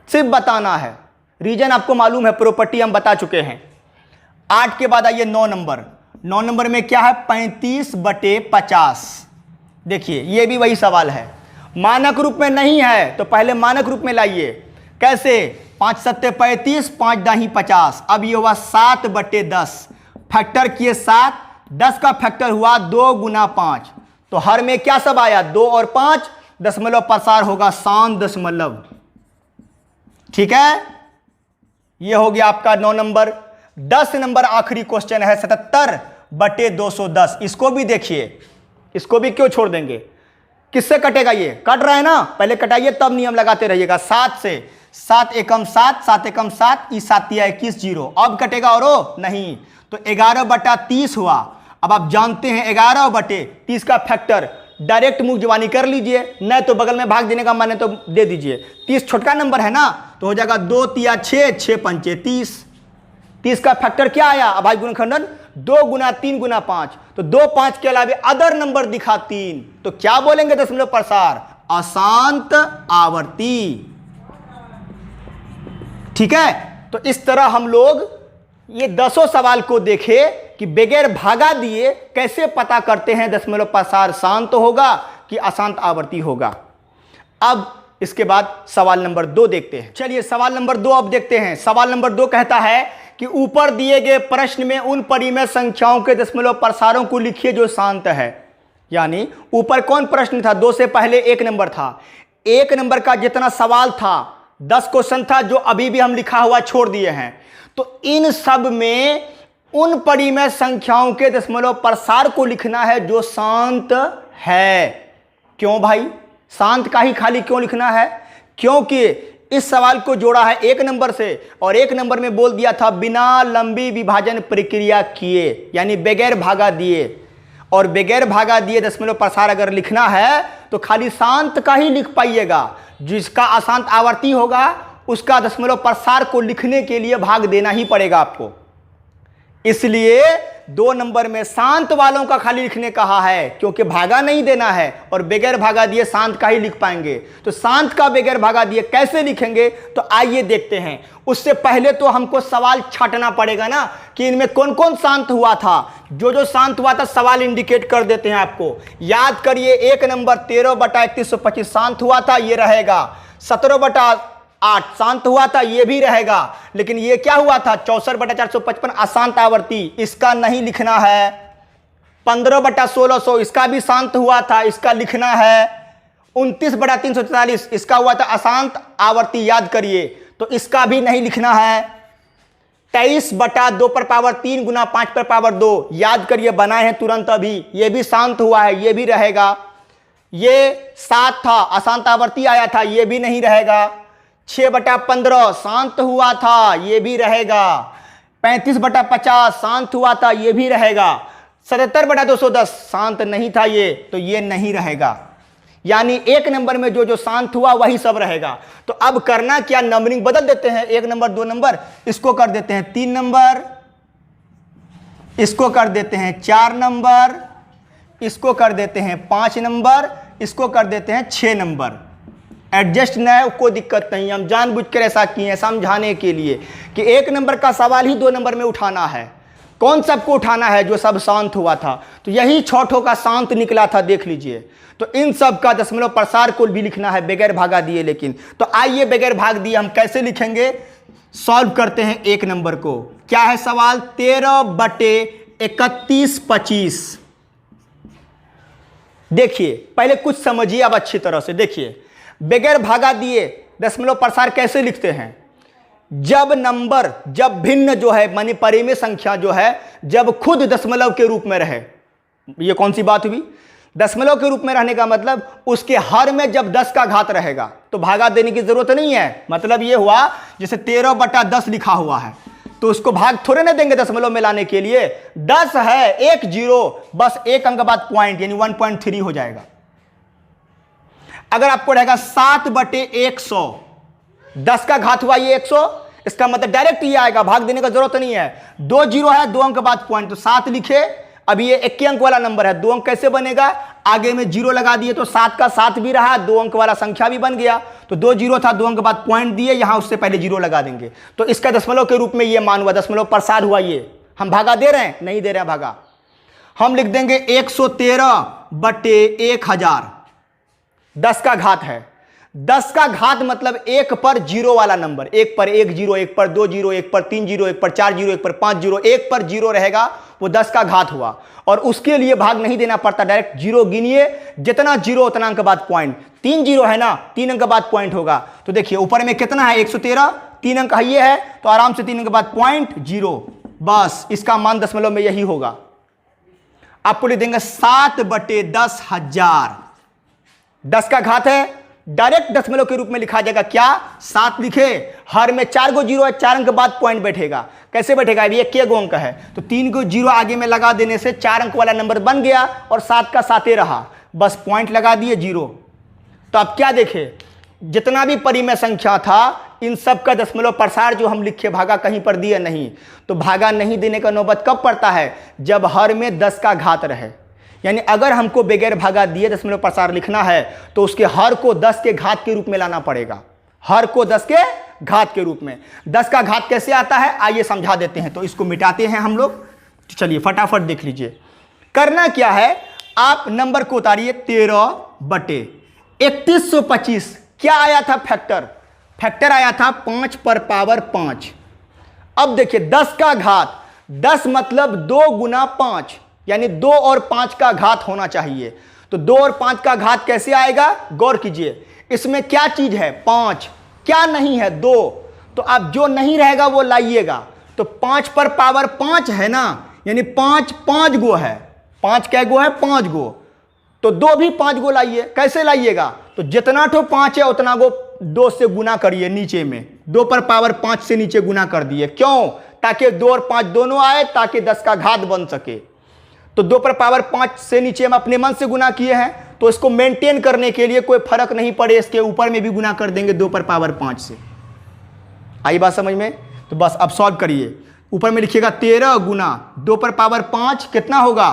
सिर्फ बताना है, रीजन आपको मालूम है, प्रॉपर्टी हम बता चुके हैं। 8 के बाद आइए 9 नंबर। 9 नंबर में क्या है 35/50। देखिए ये भी वही सवाल है, मानक रूप में नहीं है तो पहले मानक रूप में लाइए। कैसे, 5 सत्ते 35, 5 दाही 50। अब ये हुआ 7/10, फैक्टर किए 7, 10 का फैक्टर हुआ 2 गुना 5। तो हर में क्या सब आया 2 और 5, दशमलव प्रसार होगा शांत दशमलव। ठीक है, ये हो गया आपका 9 नंबर। 10 नंबर आखिरी क्वेश्चन है 77/210। इसको भी देखिए, इसको भी क्यों छोड़ देंगे, किससे कटेगा, ये कट रहा है ना, पहले कटाइए तब नियम लगाते रहिएगा। 7 से, 7 एकम 7, 7 एकम 7, 7 21 0। अब कटेगा और नहीं, तो 11/30 हुआ। अब आप जानते हैं 11/30 का फैक्टर डायरेक्ट मुंह जवानी कर लीजिए, नहीं तो बगल में भाग देने का मन है तो दे दीजिए। 30 छोटका नंबर है ना, तो हो जाएगा 2 तिया 6, 6 पंचे 30। 30 का फैक्टर क्या आया अभाज्य गुणनखंडन, 2 गुना 3 गुना 5। तो 2 5 के अलावा अदर नंबर दिखा 3, तो क्या बोलेंगे दशमलव प्रसार, अशांत आवर्ती। ठीक है, तो इस तरह हम लोग ये 10 सवाल को देखे कि बगैर भागा दिए कैसे पता करते हैं दशमलव प्रसार शांत होगा कि अशांत आवर्ती होगा। अब इसके बाद सवाल नंबर 2 देखते हैं। चलिए सवाल नंबर 2 अब देखते हैं। सवाल नंबर 2 कहता है कि ऊपर दिए गए प्रश्न में उन परिमेय संख्याओं के दशमलव प्रसारों को लिखिए जो शांत है। यानी ऊपर कौन प्रश्न था, 2 से पहले 1 नंबर था। 1 नंबर का जितना सवाल था 10 क्वेश्चन था जो अभी भी हम लिखा हुआ छोड़ दिए हैं। तो इन सब में उन परिमेय संख्याओं के दशमलव प्रसार को लिखना है जो शांत है। क्यों भाई, शांत का ही खाली क्यों लिखना है, क्योंकि इस सवाल को जोड़ा है 1 नंबर से और 1 नंबर में बोल दिया था बिना लंबी विभाजन प्रक्रिया किए, यानी बगैर भागा दिए। और बगैर भागा दिए दशमलव प्रसार अगर लिखना है तो खाली शांत का ही लिख पाइएगा, जिसका अशांत आवर्ती होगा उसका दशमलव प्रसार को लिखने के लिए भाग देना ही पड़ेगा आपको। इसलिए 2 नंबर में शांत वालों का खाली लिखने कहा है, क्योंकि भागा नहीं देना है और बगैर भागा दिए शांत का ही लिख पाएंगे। तो शांत का बगैर भागा दिए कैसे लिखेंगे, तो आइए देखते हैं। उससे पहले तो हमको सवाल छांटना पड़ेगा ना कि इनमें कौन कौन शांत हुआ था। जो जो शांत हुआ था सवाल इंडिकेट कर देते हैं आपको। याद करिए, 1 नंबर 13/3125 शांत हुआ था, ये रहेगा। 17/8 शांत हुआ था, ये भी रहेगा। लेकिन ये क्या हुआ था, 64/455 अशांत आवर्ती, इसका नहीं लिखना है। 15/1600 इसका भी शांत हुआ था, इसका लिखना है। 29/343 इसका हुआ था अशांत आवर्ती, याद करिए, तो इसका भी नहीं लिखना है। 23/2/3 गुना 5/2, याद करिए, बनाए हैं तुरंत अभी, ये भी शांत हुआ है, ये भी रहेगा। ये 7 था, अशांत आवर्ती आया था, ये भी नहीं रहेगा। 6/15 शांत हुआ था, ये भी रहेगा। 35/50 शांत हुआ था, ये भी रहेगा। 77/210 शांत नहीं था ये, तो ये नहीं रहेगा। यानी 1 नंबर में जो जो शांत हुआ वही सब रहेगा। तो अब करना क्या, नंबरिंग बदल देते हैं। 1 नंबर 2 नंबर, इसको कर देते हैं 3 नंबर, इसको कर देते हैं 4 नंबर, इसको कर देते हैं 5 नंबर, इसको कर देते हैं 6 नंबर। एडजस्ट न है, कोई दिक्कत नहीं, हम जानबूझकर ऐसा किए हैं समझाने के लिए कि 1 नंबर का सवाल ही 2 नंबर में उठाना है। कौन सबको उठाना है, जो सब शांत हुआ था। तो यही 6ठों का शांत निकला था, देख लीजिए। तो इन सब का दशमलव प्रसार को भी लिखना है बगैर भागा दिए। लेकिन तो आइए बगैर भाग दिए हम कैसे लिखेंगे, सॉल्व करते हैं 1 नंबर को। क्या है सवाल, 13/3125। देखिए पहले कुछ समझिए अब अच्छी तरह से। देखिए बगैर भागा दिए दशमलव प्रसार कैसे लिखते हैं। जब नंबर, जब भिन्न जो है मानी परिमेय संख्या जो है, जब खुद दशमलव के रूप में रहे। ये कौन सी बात हुई, दशमलव के रूप में रहने का मतलब उसके हर में जब 10 का घात रहेगा तो भागा देने की जरूरत नहीं है। मतलब ये हुआ जैसे 13/10 लिखा हुआ है, तो उसको भाग थोड़े ना देंगे दशमलव में लाने के लिए। 10 है, 1 0, बस 1 अंक बाद पॉइंट, यानी 1.3 हो जाएगा। अगर आपको रहेगा 7/100, 10 का घात हुआ ये 100, इसका मतलब डायरेक्ट ये आएगा, भाग देने का जरूरत नहीं है। 2 0 है, 2 अंक बाद पॉइंट, तो 7 लिखे। अब ये 1 अंक वाला नंबर है, 2 अंक कैसे बनेगा, आगे में 0 लगा दिए तो 7 का 7 भी रहा, 2 अंक वाला संख्या भी बन गया। तो 2 0 था, 2 अंक बाद पॉइंट दिए, यहां उससे पहले 0 लगा देंगे, तो इसका दशमलव के रूप में ये मान हुआ, दशमलव प्रसार हुआ। ये हम भागा दे रहे हैं, नहीं दे रहे हैं भागा। हम लिख देंगे 113/1000, 10 का घात है। 10 का घात मतलब 1 पर 0 वाला नंबर, 1 पर 1 0, 1 पर 2 0, 1 पर 3 0, 1 पर 4 0, 1 पर 5 0, 1 पर 0 रहेगा, वो 10 का घात हुआ। और उसके लिए भाग नहीं देना पड़ता, डायरेक्ट 0 गिनिए, जितना 0 उतना अंक बाद पॉइंट। 3 0 है ना, 3 अंक बाद पॉइंट होगा। तो देखिए ऊपर में कितना है, 113, 3 अंक ये है, तो आराम से 3 अंक बाद पॉइंट 0, बस इसका मान दशमलव में यही होगा। आपको लिख देंगे 7/10,000, 10 का घात है, डायरेक्ट दशमलव के रूप में लिखा जाएगा। क्या, 7 लिखे, हर में 4 गो 0 है, 4 अंक बाद पॉइंट बैठेगा। कैसे बैठेगा, अभी 1 गो अंक है, तो 3 गो 0 आगे में लगा देने से 4 अंक वाला नंबर बन गया, और 7 का 7 रहा, बस पॉइंट लगा दिए 0। तो अब क्या देखे, जितना भी परिमेय संख्या था इन सब का दशमलव प्रसार जो हम लिखे, भागा कहीं पर दिए नहीं। तो भागा नहीं देने का नौबत कब पड़ता है, जब हर में 10 का घात रहे। यानी अगर हमको बगैर भागा दिए दशमलव प्रसार लिखना है तो उसके हर को 10 के घात के रूप में लाना पड़ेगा, हर को 10 के घात के रूप में। 10 का घात कैसे आता है, आइए समझा देते हैं। तो इसको मिटाते हैं हम लोग, चलिए फटाफट देख लीजिए। करना क्या है, आप नंबर को उतारिए 13/3125। क्या आया था, फैक्टर, फैक्टर आया था 5 पर पावर 5। अब देखिए 10 का घात, 10 मतलब 2 गुना 5, यानी 2 और 5 का घात होना चाहिए। तो 2 और 5 का घात कैसे आएगा, गौर कीजिए। इसमें क्या चीज है, 5, क्या नहीं है, 2। तो अब जो नहीं रहेगा वो लाइएगा। तो 5 पर पावर 5 है ना, यानी 5 5 गो है, 5 कै गो है, 5 गो। तो 2 भी 5 गो लाइए। कैसे लाइएगा, तो जितना ठो 5 है उतना गो 2 से गुना करिए नीचे में, 2 पर पावर 5 से नीचे गुना कर दिए। क्यों, ताकि 2 और 5 दोनों आए, ताकि 10 का घात बन सके। तो 2 पर पावर 5 से नीचे हम अपने मन से गुना किए हैं, तो इसको मेंटेन करने के लिए कोई फर्क नहीं पड़े, इसके ऊपर में भी गुना कर देंगे 2 पर पावर 5 से। आई बात समझ में। तो बस अब सॉल्व करिए। ऊपर में लिखिएगा 13 गुना 2 पर पावर 5 कितना होगा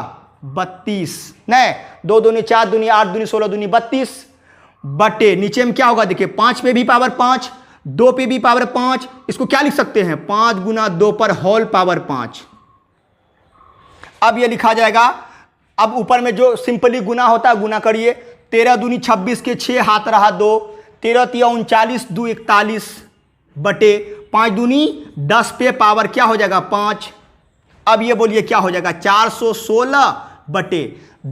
32, नहीं 2 दूनी 4 दूनी 8 दूनी 16 दूनी 32 बटे नीचे में क्या होगा देखिए 5 पे भी पावर 5, 2 पे भी पावर 5, इसको क्या लिख सकते हैं 5 गुना 2 पर होल पावर 5। अब ये लिखा जाएगा, अब ऊपर में जो सिंपली गुना होता है गुना करिए, 13 दूनी 26 के 6 हाथ रहा 2, 13 तिया 39 2 41 बटे 5 दूनी 10 पे पावर क्या हो जाएगा 5। अब ये बोलिए क्या हो जाएगा 416 बटे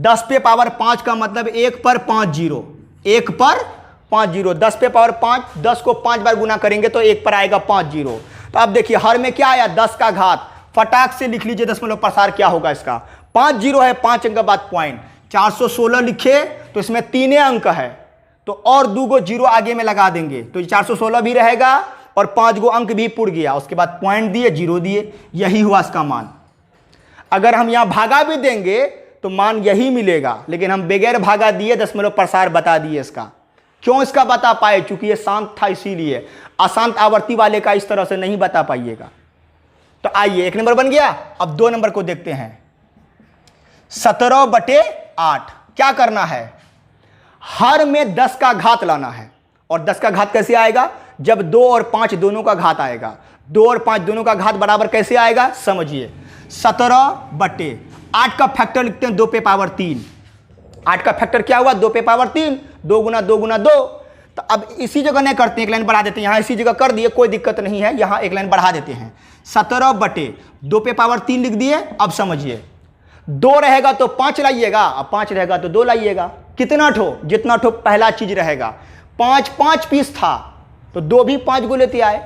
10 पे पावर 5 का मतलब 1 पर 5 जीरो, 1 पर 5 जीरो, 10 पे पावर 5, 10 को 5 बार गुना करेंगे तो 1 पर आएगा 5 जीरो। तो अब देखिए हर में क्या आया 10 का घात, फटाक से लिख लीजिए दशमलव प्रसार क्या होगा इसका, 5 जीरो है 5 अंक के बाद पॉइंट, 416 लिखे तो इसमें 3 अंक है तो और 2 गो जीरो आगे में लगा देंगे तो 416 भी रहेगा और 5 गो अंक भी पुड़ गया, उसके बाद पॉइंट दिए जीरो दिए, यही हुआ इसका मान। अगर हम यहां भागा भी देंगे तो मान यही मिलेगा, लेकिन हम बगैर भागा दिए दशमलव प्रसार बता दिए इसका। क्यों इसका बता पाए, चूंकि ये शांत था इसीलिए, अशांत आवर्ती वाले का इस तरह से नहीं बता पाइएगा। तो आइए 1 नंबर बन गया। अब 2 नंबर को देखते हैं, 17 बटे 8 क्या करना है, हर में 10 का घात लाना है। और 10 का घात कैसे आएगा, जब 2 और 5 दोनों का घात आएगा, 2 और 5 दोनों का घात बराबर कैसे आएगा समझिए, 17 बटे 8 का फैक्टर लिखते हैं 2 पे पावर 3, 8 का फैक्टर क्या हुआ 2 पे पावर 3, 2 गुना 2 गुना 2। तो अब इसी जगह नहीं करते, एक लाइन बढ़ा देते हैं, यहाँ इसी जगह कर दिए कोई दिक्कत नहीं है, यहाँ एक लाइन बढ़ा देते हैं, 17 बटे 2 पे पावर 3 लिख दिए। अब समझिए 2 रहेगा तो 5 लाइएगा, अब 5 रहेगा तो 2 लाइएगा, कितना ठो, जितना ठो पहला चीज रहेगा, 5 पीस था तो 2 भी 5 गो लेते आए।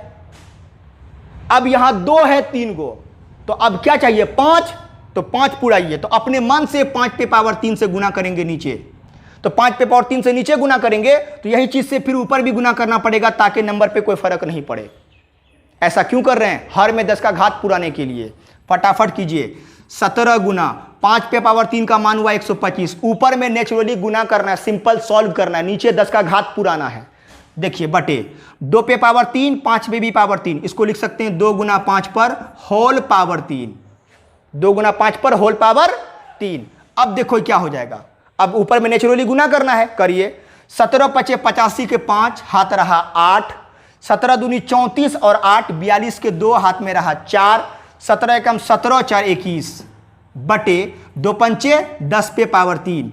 अब यहां 2 है 3 गो, तो अब क्या चाहिए 5, तो 5 पुराइए, तो अपने मन से 5 पे पावर 3 से गुना करेंगे नीचे, तो 5 पे पावर 3 से नीचे गुना करेंगे तो यही चीज से फिर ऊपर भी गुना करना पड़ेगा ताकि नंबर पे कोई फर्क नहीं पड़े। ऐसा क्यों कर रहे हैं, हर में 10 का घात पुराने के लिए। फटाफट कीजिए, 17 गुना 5 पे पावर 3 का मान हुआ 125, ऊपर में नेचुरली गुना करना है, सिंपल सॉल्व करना है, नीचे 10 का घात पुराना है। देखिए बटे 2 पे पावर 3, 5 पे भी पावर 3, इसको लिख सकते हैं 2 गुना 5 पर होल पावर 3, 2 गुना 5 पर होल पावर 3। अब देखो क्या हो जाएगा, अब ऊपर में नेचुरली गुना करना है, करिए, 17 पचे 85 के 5 हाथ रहा 8, 17 दूनी 34 और 8 42 के 2 हाथ में रहा 4, 17 एकम 17 4 21 बटे 2 पंचे 10 पे पावर 3।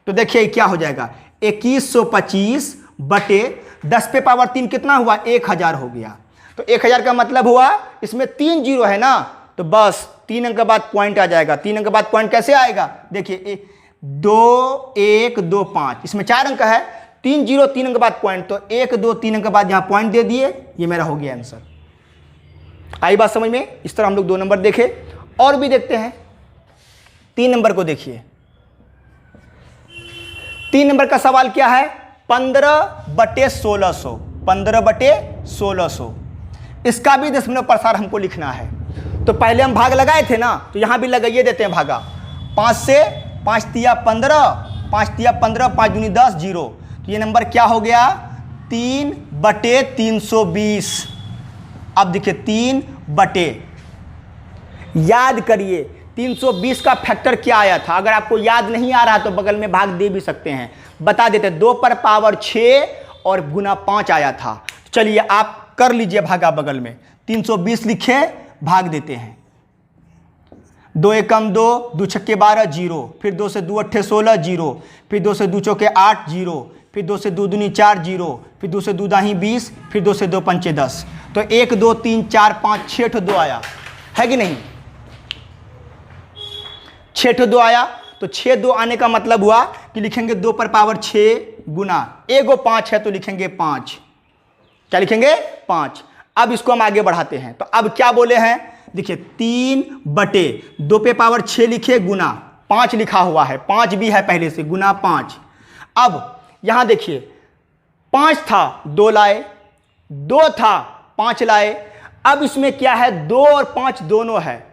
तो देखिए क्या हो जाएगा 2125 बटे 10 पे पावर 3 कितना हुआ 1000 हो गया। तो 1000 का मतलब हुआ इसमें 3 जीरो है ना, तो बस 3 अंक के बाद पॉइंट आ जाएगा। 3 अंक के बाद पॉइंट कैसे आएगा, देखिए 2 1 2 5, इसमें 4 अंक है, 3 जीरो 3 अंक के बाद पॉइंट, तो 1 2 3 अंक के बाद यहां पॉइंट दे दिए, ये मेरा हो गया आंसर। आई बात समझ में। इस तरह हम लोग 2 नंबर देखे, और भी देखते हैं। 3 नंबर को देखिए, 3 नंबर का सवाल क्या है, 15 बटे 1600, 15 बटे 1600, इसका भी दशमलव प्रसार हमको लिखना है। तो पहले हम भाग लगाए थे ना, तो यहां भी लगाइए देते हैं भागा, 5 से 5 तिया 15, 5 तिया 15, 5 दूनी 10 जीरो, तो ये नंबर क्या हो गया 3 बटे 320। अब देखिए 3 बटे, याद करिए 320 का फैक्टर क्या आया था, अगर आपको याद नहीं आ रहा तो बगल में भाग दे भी सकते हैं, बता देते, 2 पर पावर 6 और गुना 5 आया था। चलिए आप कर लीजिए भागा बगल में, 320 लिखे, भाग देते हैं, 2 एकम 2, 2 छक्के 12 जीरो, फिर 2 से 2 अट्ठे 16 जीरो, फिर 2 से 2 चौके 8 जीरो, फिर 2 से 2 दूनी 4 जीरो, फिर 2 से 2 दाही 20, फिर 2 से 2 पंचे 10, तो 1 2 3 4 5 6 ठो 2 आया है कि नहीं, 6 ठो 2 आया। तो 6 2 आने का मतलब हुआ कि लिखेंगे 2 पर पावर 6 गुना, एगो 5 है तो लिखेंगे 5, क्या लिखेंगे 5। अब इसको हम आगे बढ़ाते हैं, तो अब क्या बोले हैं, देखिए 3 बटे 2 पे पावर 6 लिखे गुना 5 लिखा हुआ है, 5 भी है पहले से, गुना 5। अब यहां देखिए 5 था 2 लाए, 2 था 5 लाए। अब इसमें क्या है, 2 और 5 दोनों है,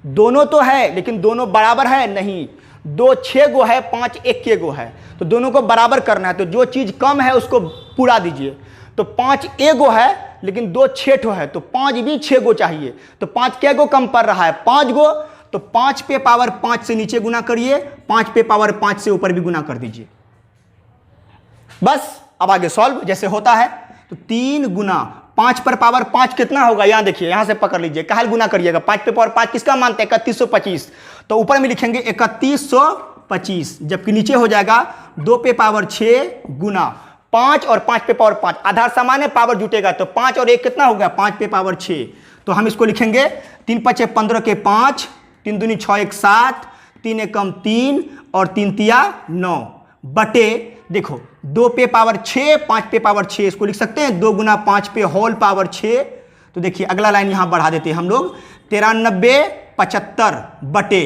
दोनों तो है लेकिन दोनों बराबर है नहीं, 2 6 गो है, 5 1 के गो है, तो दोनों को बराबर करना है, तो जो चीज कम है उसको पूरा दीजिए। तो 5 1 गो है लेकिन 2 6 ठो है, तो 5 भी 6 गो चाहिए। तो 5 क्या गो कम पड़ रहा है? 5 गो। तो 5 पे पावर 5 से नीचे गुना करिए, 5 पे पावर 5 से ऊपर भी गुना कर दीजिए। बस अब आगे सॉल्व जैसे होता है। तो 3 गुना 5 पर पावर 5 कितना होगा? यहां देखिए, यहां से पकड़ लीजिए, काहे गुना करिएगा? 5 पे पावर 5 किसका मानते हैं? 3125। तो ऊपर में लिखेंगे 3125, जबकि नीचे हो जाएगा 2 पे पावर 6 गुना 5 और 5 पे पावर 5, आधार समान है, पावर जुटेगा तो 5 और 1 कितना हो गया? 5 पे पावर 6। तो हम इसको लिखेंगे 3 5 15 के 5, 3 दूनी 6 1 7, 3 एकम 3 और 3 तिया 9 बटे, देखो 2 पे पावर 6, 5 पे पावर 6, इसको लिख सकते हैं 2 गुना 5 पे होल पावर 6। तो देखिए अगला लाइन यहां बढ़ा देते हैं हम लोग, 93 75 बटे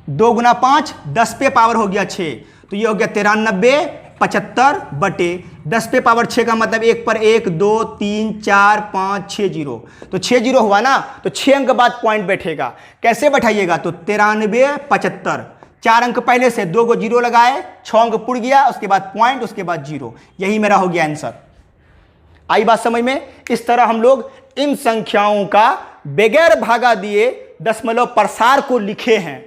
2 गुना 5 10 पे पावर हो गया 6, तो ये हो गया 93 75 बटे 10 पे पावर 6 का मतलब 1 पर 1 2 3 4 5 6 जीरो, तो 6 जीरो हुआ ना, तो 6 अंक बाद पॉइंट बैठेगा। कैसे बैठाइएगा? तो 93 75, 4 अंक पहले से, 2 को जीरो लगाए, 6 अंक पुड़ गया, उसके बाद पॉइंट, उसके बाद जीरो, यही मेरा हो गया आंसर। आई बात समझ में? इस तरह हम लोग इन संख्याओं का बगैर भागा दिए दशमलव प्रसार को लिखे हैं।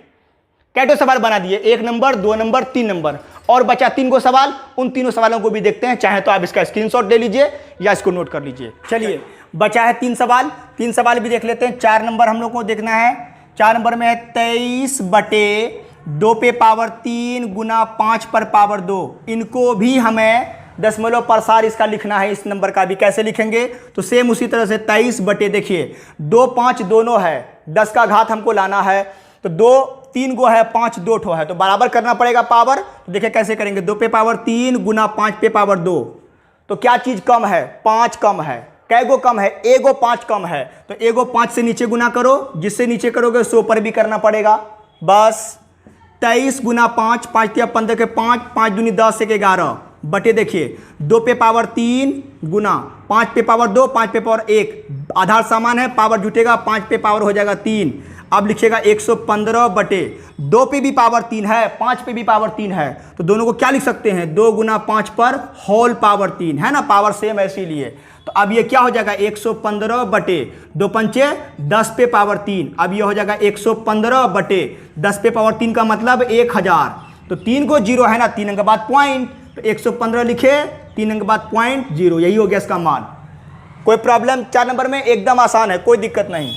कैसे सवाल बना दिए? 1 नंबर, 2 नंबर, 3 नंबर, और बचा 3 गो सवाल। उन तीनों सवालों को भी देखते हैं, चाहे तो आप इसका स्क्रीनशॉट ले लीजिए या इसको नोट कर लीजिए। चलिए बचा है 3 सवाल, 3 सवाल भी देख लेते हैं। 4 नंबर हम लोग को देखना है। 4 नंबर में है 23 बटे 2 पे पावर 3 गुना 5 पर पावर 2। इनको भी हमें दशमलव प्रसार इसका लिखना है। इस नंबर का भी कैसे लिखेंगे? तो सेम उसी तरह से 23 बटे, देखिए 2 5 दोनों है, 10 का घात हमको लाना है, तो 2 3 गो है, 5 2 ठो है, तो बराबर करना पड़ेगा पावर। तो देखिए कैसे करेंगे, 2 पे पावर 3 गुना 5 पे पावर 2। तो क्या चीज कम है? 5 कम है। कै गो कम है? एगो 5 कम है, तो एगो 5 से नीचे गुना करो, जिससे नीचे करोगे उससे ऊपर भी करना पड़ेगा। बस 23 गुना 5, 5 तिया 15 के 5, 5 दूनी 10 1 11 बटे, देखिए 2 पे पावर 3 गुना 5 पे पावर 2, 5 पे पावर 1, आधार समान है, पावर जुटेगा, 5 पे पावर हो जाएगा 3। अब लिखिएगा 115 बटे 2 पे भी पावर 3 है, 5 पे भी पावर 3 है, तो दोनों को क्या लिख सकते हैं? 2 गुना 5 पर होल पावर 3 है ना, पावर सेम है इसीलिए। तो अब ये क्या हो जाएगा? 115 बटे 2 पंचे 10 पे पावर 3। अब ये हो जाएगा 115 बटे 10 पे पावर 3 का मतलब 1000। तो 3 को जीरो है ना, 3 अंक बाद पॉइंट, तो 115 लिखे, 3 अंक बाद पॉइंट, जीरो, यही हो गया इसका मान। कोई प्रॉब्लम? 4 नंबर में एकदम आसान है, कोई दिक्कत नहीं।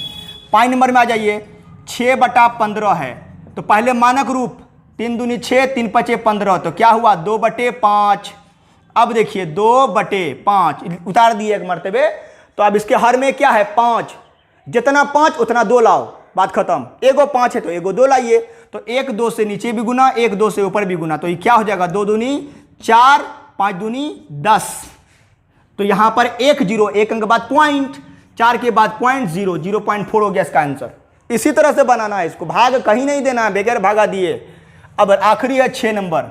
5 नंबर में आ जाइए, 6 बटा 15 है, तो पहले मानक रूप 3 दूनी 6, 3 5 15, तो क्या हुआ? 2 बटे 5। अब देखिए 2 बटे 5 उतार दिए एक मर्तबे, तो अब इसके हर में क्या है? 5, जितना 5 उतना 2 लाओ, बात खत्म। एगो 5 है तो एगो 2 लाइए, तो 1 2 से नीचे भी गुना, 1 2 से ऊपर भी गुना, तो ये क्या हो जाएगा? 2 दूनी 4, 5 दूनी 10, तो यहां पर 1 0, 1 अंक बाद पॉइंट, 4 के बाद पॉइंट, 0, 0.4 हो गया इसका आंसर। इसी तरह से बनाना है इसको, भाग कहीं नहीं देना है, बगैर भागा दिए। अब आखिरी है 6 नंबर।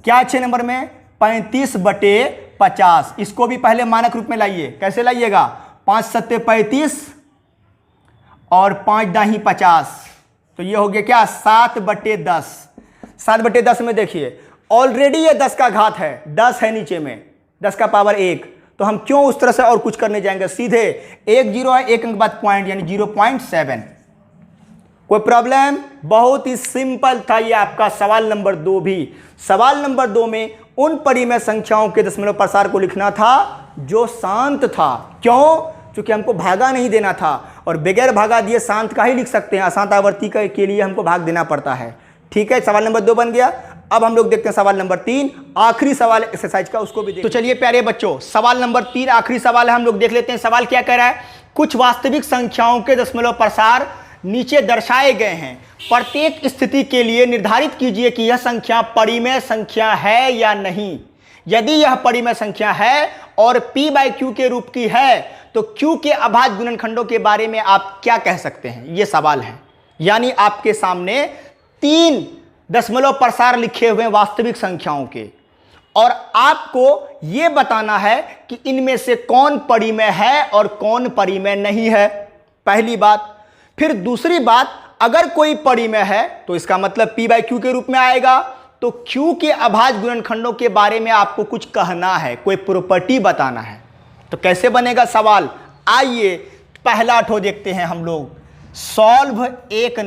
क्या है 6 नंबर में? 35 बटे 50। इसको भी पहले मानक रूप में लाइए। कैसे लाइएगा? 5 7 35 और 5 दाही 50, तो ये हो गया क्या? 7 बटे 10। 7 बटे 10 में देखिए ऑलरेडी ये 10 का घात है, 10 है नीचे में, 10 का पावर 1, तो हम क्यों उस तरह से और कुछ करने जाएंगे? सीधे 1 0 है, 1 अंक बाद पॉइंट, यानी 0.7। कोई प्रॉब्लम? बहुत ही सिंपल था ये आपका सवाल नंबर 2 भी। सवाल नंबर 2 में उन परिमेय संख्याओं के दशमलव प्रसार को लिखना था जो शांत था। क्यों? क्योंकि हमको भागा नहीं देना था, और बगैर भागा दिए शांत का ही लिख सकते हैं, अशांत आवर्ती के लिए हमको भाग देना पड़ता है। ठीक है, सवाल नंबर 2 बन गया। अब हम लोग देखते हैं सवाल नंबर 3, आखिरी सवाल एक्सरसाइज का, उसको भी देखते हैं। तो चलिए प्यारे बच्चों, सवाल नंबर 3 आखिरी सवाल है, हम लोग देख लेते हैं। सवाल क्या कह रहा है? कुछ वास्तविक संख्याओं के दशमलव प्रसार नीचे दर्शाए गए हैं। प्रत्येक स्थिति के लिए निर्धारित कीजिए कि यह संख्या परिमेय संख्या है या नहीं। यदि यह परिमेय संख्या है और p बाई क्यू के रूप की है, तो q के अभाज्य गुणनखंडों के बारे में आप क्या कह सकते हैं? ये सवाल है। यानी आपके सामने 3 दशमलव प्रसार लिखे हुए वास्तविक संख्याओं के, और आपको यह बताना है कि इनमें से कौन परिमेय है और कौन परिमेय नहीं है, पहली बात। फिर दूसरी बात, अगर कोई परिमेय है तो इसका मतलब p बाई क्यू के रूप में आएगा, तो q के अभाज्य गुणनखंडों के बारे में आपको कुछ कहना है, कोई प्रॉपर्टी बताना है। तो कैसे बनेगा सवाल, आइए पहला ठो देखते हैं हम लोग। सॉल्व एक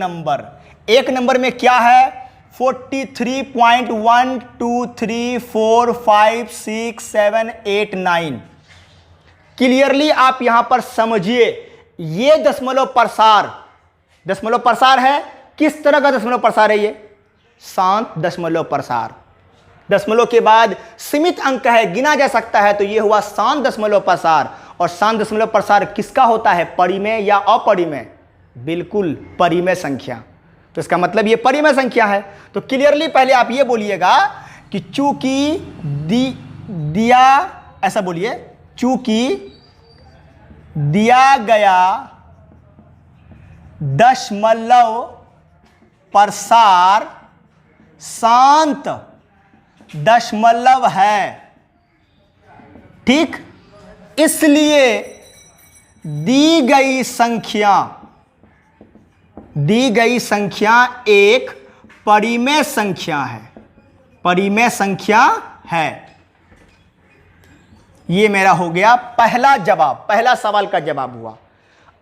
नंबर में क्या है, 43.123456789। क्लियरली आप यहां पर समझिए, ये दशमलव प्रसार है। किस तरह का दशमलव प्रसार है ये, शांत दशमलव प्रसार। दशमलव के बाद सीमित अंक है, गिना जा सकता है, तो ये हुआ शांत दशमलव प्रसार। और शांत दशमलव प्रसार किसका होता है, परिमेय या अपरिमेय, बिल्कुल परिमेय संख्या। तो इसका मतलब ये परिमेय संख्या है। तो क्लियरली पहले आप ये बोलिएगा कि चूंकि दिया, ऐसा बोलिए, चूंकि दिया गया दशमलव प्रसार शांत दशमलव है, ठीक, इसलिए दी गई संख्या एक परिमेय संख्या है। ये मेरा हो गया पहला जवाब, पहला सवाल का जवाब हुआ।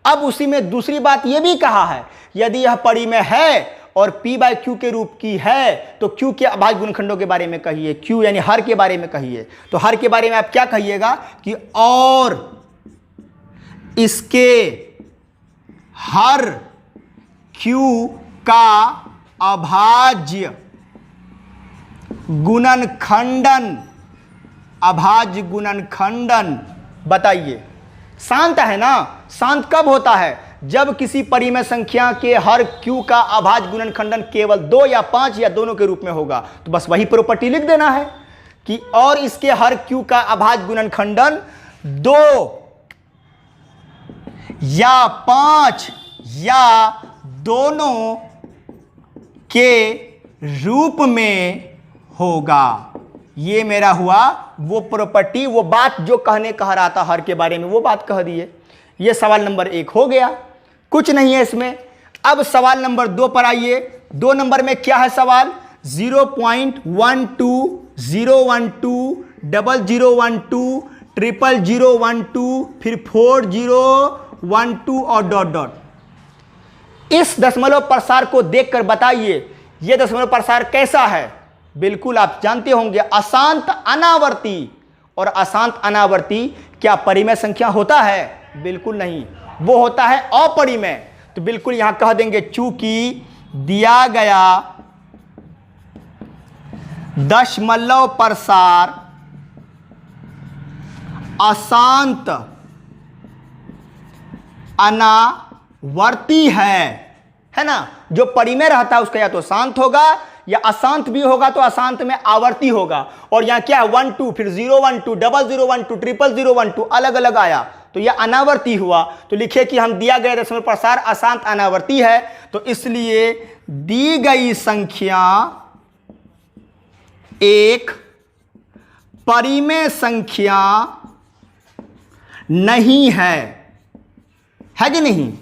अब उसी में दूसरी बात यह भी कहा है, यदि यह परिमेय है और P बाय Q के रूप की है तो Q के अभाज्य गुणनखंडों के बारे में कहिए, Q यानी हर के बारे में कहिए। तो हर के बारे में आप क्या कहिएगा कि और इसके हर Q का अभाज्य गुणनखंडन बताइए। शांत है ना, शांत कब होता है, जब किसी परिमेय संख्या के हर Q का अभाज्य गुणनखंडन केवल 2 या 5 या दोनों के रूप में होगा। तो बस वही प्रॉपर्टी लिख देना है कि और इसके हर Q का अभाज्य गुणनखंडन 2 या 5 या दोनों के रूप में होगा। ये मेरा हुआ वो प्रॉपर्टी, वो बात जो कह रहा था हर के बारे में, वो बात कह दिए। ये सवाल नंबर 1 हो गया, कुछ नहीं है इसमें। अब सवाल नंबर 2 पर आइए। 2 नंबर में क्या है सवाल, 0.12, 0.012, 0012, फिर 4012 और डॉट डॉट। इस दशमलव प्रसार को देखकर बताइए यह दशमलव प्रसार कैसा है। बिल्कुल आप जानते होंगे, अशांत अनावर्ती। और अशांत अनावर्ती क्या परिमेय संख्या होता है, बिल्कुल नहीं, वो होता है अपरिमेय। तो बिल्कुल यहां कह देंगे चूंकि दिया गया दशमलव प्रसार अशांत अनावर्ती है ना। जो परिमेय रहता है उसका या तो शांत होगा या अशांत भी होगा, तो अशांत में आवर्ती होगा। और यहां क्या है 1 2, फिर 012, 0012, 0012 अलग अलग आया, तो यह अनावर्ती हुआ। तो लिखे कि हम दिया गया दशमलव प्रसार अशांत अनावर्ती है, तो इसलिए दी गई संख्या एक परिमेय संख्या नहीं है कि नहीं,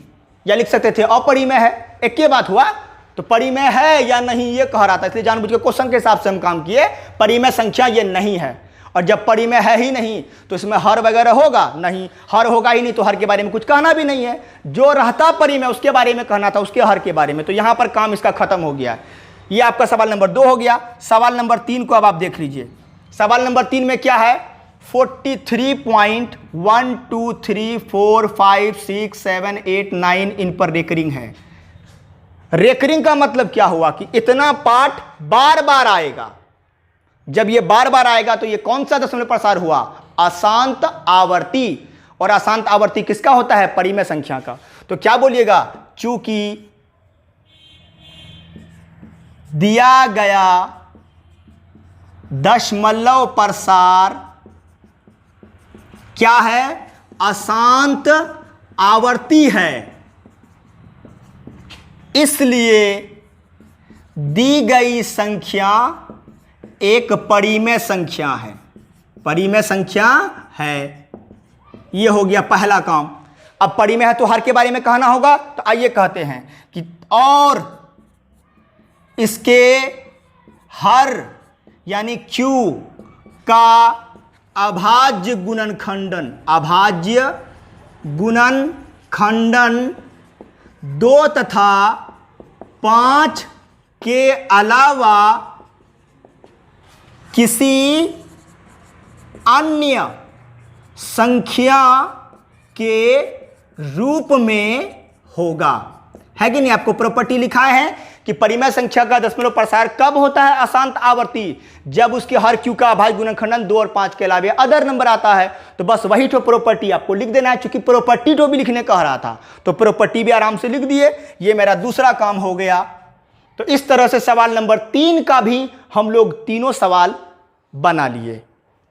या लिख सकते थे अपरिमेय है, एक ही बात हुआ। तो परिमेय है या नहीं ये कह रहा था, इसलिए जानबूझ के क्वेश्चन के हिसाब से हम काम किए। परिमेय संख्या ये नहीं है, और जब परिमेय है ही नहीं तो इसमें हर वगैरह होगा नहीं, हर होगा ही नहीं तो हर के बारे में कुछ कहना भी नहीं है। जो रहता परिमेय उसके बारे में कहना था, उसके हर के बारे में। तो यहां पर काम इसका खत्म हो गया। ये आपका सवाल नंबर 2 हो गया। सवाल नंबर 3 को अब आप देख लीजिए। सवाल नंबर 3 में क्या है, 43.123456789 इन पर रेकरिंग है। रेकरिंग का मतलब क्या हुआ कि इतना पार्ट बार बार आएगा। जब ये बार बार आएगा तो ये कौन सा दशमलव प्रसार हुआ, अशांत आवर्ती। और अशांत आवर्ती किसका होता है, परिमेय संख्या का। तो क्या बोलिएगा, चूंकि दिया गया दशमलव प्रसार क्या है, अशांत आवर्ती है, इसलिए दी गई संख्या एक परिमेय संख्या है। परिमेय संख्या है, यह हो गया पहला काम। अब परिमेय है तो हर के बारे में कहना होगा, तो आइए कहते हैं कि और इसके हर यानी Q का अभाज्य गुणनखंडन, अभाज्य गुणनखंडन 2 तथा 5 के अलावा किसी अन्य संख्या के रूप में होगा। है कि नहीं? आपको प्रॉपर्टी लिखा है कि परिमेय संख्या का दशमलव प्रसार कब होता है अशांत आवर्ती, जब उसके हर क्यू का अभाज्य गुणनखंडन 2 और 5 के अलावा अदर नंबर आता है। तो बस वही तो प्रॉपर्टी आपको लिख देना है, चूंकि प्रॉपर्टी तो भी लिखने कह रहा था तो प्रॉपर्टी भी आराम से लिख दिए। ये मेरा दूसरा काम हो गया। तो इस तरह से सवाल नंबर 3 का भी हम लोग तीनों सवाल बना लिए।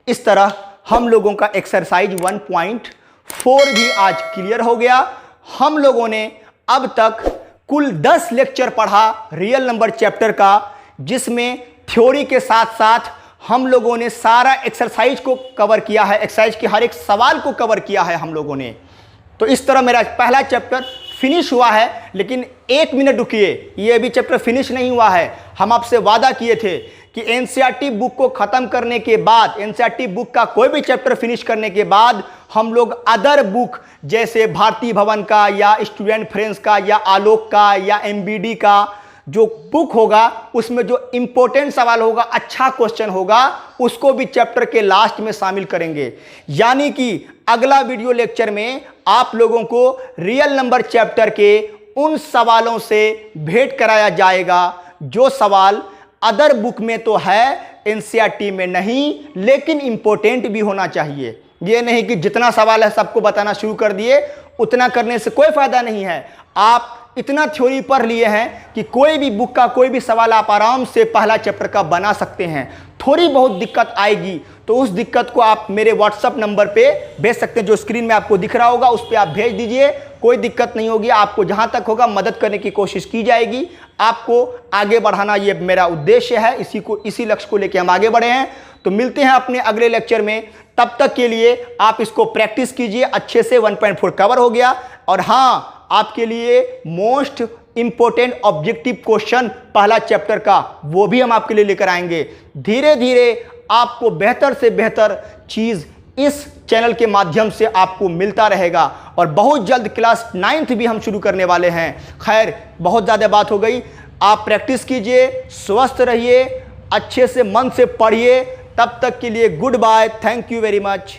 इस तरह हम लोगों का एक्सरसाइज 1.4 भी आज क्लियर हो गया। हम लोगों ने अब तक कुल 10 लेक्चर पढ़ा रियल नंबर चैप्टर का, जिसमें थ्योरी के साथ साथ हम लोगों ने सारा एक्सरसाइज को कवर किया है, एक्सरसाइज के हर एक सवाल को कवर किया है हम लोगों ने। तो इस तरह मेरा पहला चैप्टर फिनिश हुआ है। लेकिन 1 मिनट रुकिए, ये अभी चैप्टर फिनिश नहीं हुआ है। हम आपसे वादा किए थे कि एनसीईआरटी बुक को ख़त्म करने के बाद, एनसीईआरटी बुक का कोई भी चैप्टर फिनिश करने के बाद हम लोग अदर बुक जैसे भारती भवन का या स्टूडेंट फ्रेंड्स का या आलोक का या एमबीडी का जो बुक होगा उसमें जो इंपॉर्टेंट सवाल होगा, अच्छा क्वेश्चन होगा, उसको भी चैप्टर के लास्ट में शामिल करेंगे। यानी कि अगला वीडियो लेक्चर में आप लोगों को रियल नंबर चैप्टर के उन सवालों से भेंट कराया जाएगा जो सवाल अदर बुक में तो है, एनसीईआरटी में नहीं, लेकिन इंपॉर्टेंट भी होना चाहिए। ये नहीं कि जितना सवाल है सबको बताना शुरू कर दिए, उतना करने से कोई फायदा नहीं है। आप इतना थ्योरी पढ़ लिए हैं कि कोई भी बुक का कोई भी सवाल आप आराम से पहला चैप्टर का बना सकते हैं। थोड़ी बहुत दिक्कत आएगी तो उस दिक्कत को आप मेरे व्हाट्सएप नंबर पे भेज सकते हैं, जो स्क्रीन में आपको दिख रहा होगा उस पर आप भेज दीजिए। कोई दिक्कत नहीं होगी, आपको जहां तक होगा मदद करने की कोशिश की जाएगी। आपको आगे बढ़ाना ये मेरा उद्देश्य है, इसी लक्ष्य को लेकर हम आगे बढ़े हैं। तो मिलते हैं अपने अगले लेक्चर में, तब तक के लिए आप इसको प्रैक्टिस कीजिए अच्छे से। 1.4 कवर हो गया। और हाँ, आपके लिए मोस्ट इंपॉर्टेंट ऑब्जेक्टिव क्वेश्चन पहला चैप्टर का वो भी हम आपके लिए लेकर आएंगे। धीरे धीरे आपको बेहतर से बेहतर चीज़ इस चैनल के माध्यम से आपको मिलता रहेगा। और बहुत जल्द क्लास 9th भी हम शुरू करने वाले हैं। खैर, बहुत ज़्यादा बात हो गई। आप प्रैक्टिस कीजिए, स्वस्थ रहिए, अच्छे से मन से पढ़िए। तब तक के लिए goodbye, thank you very much.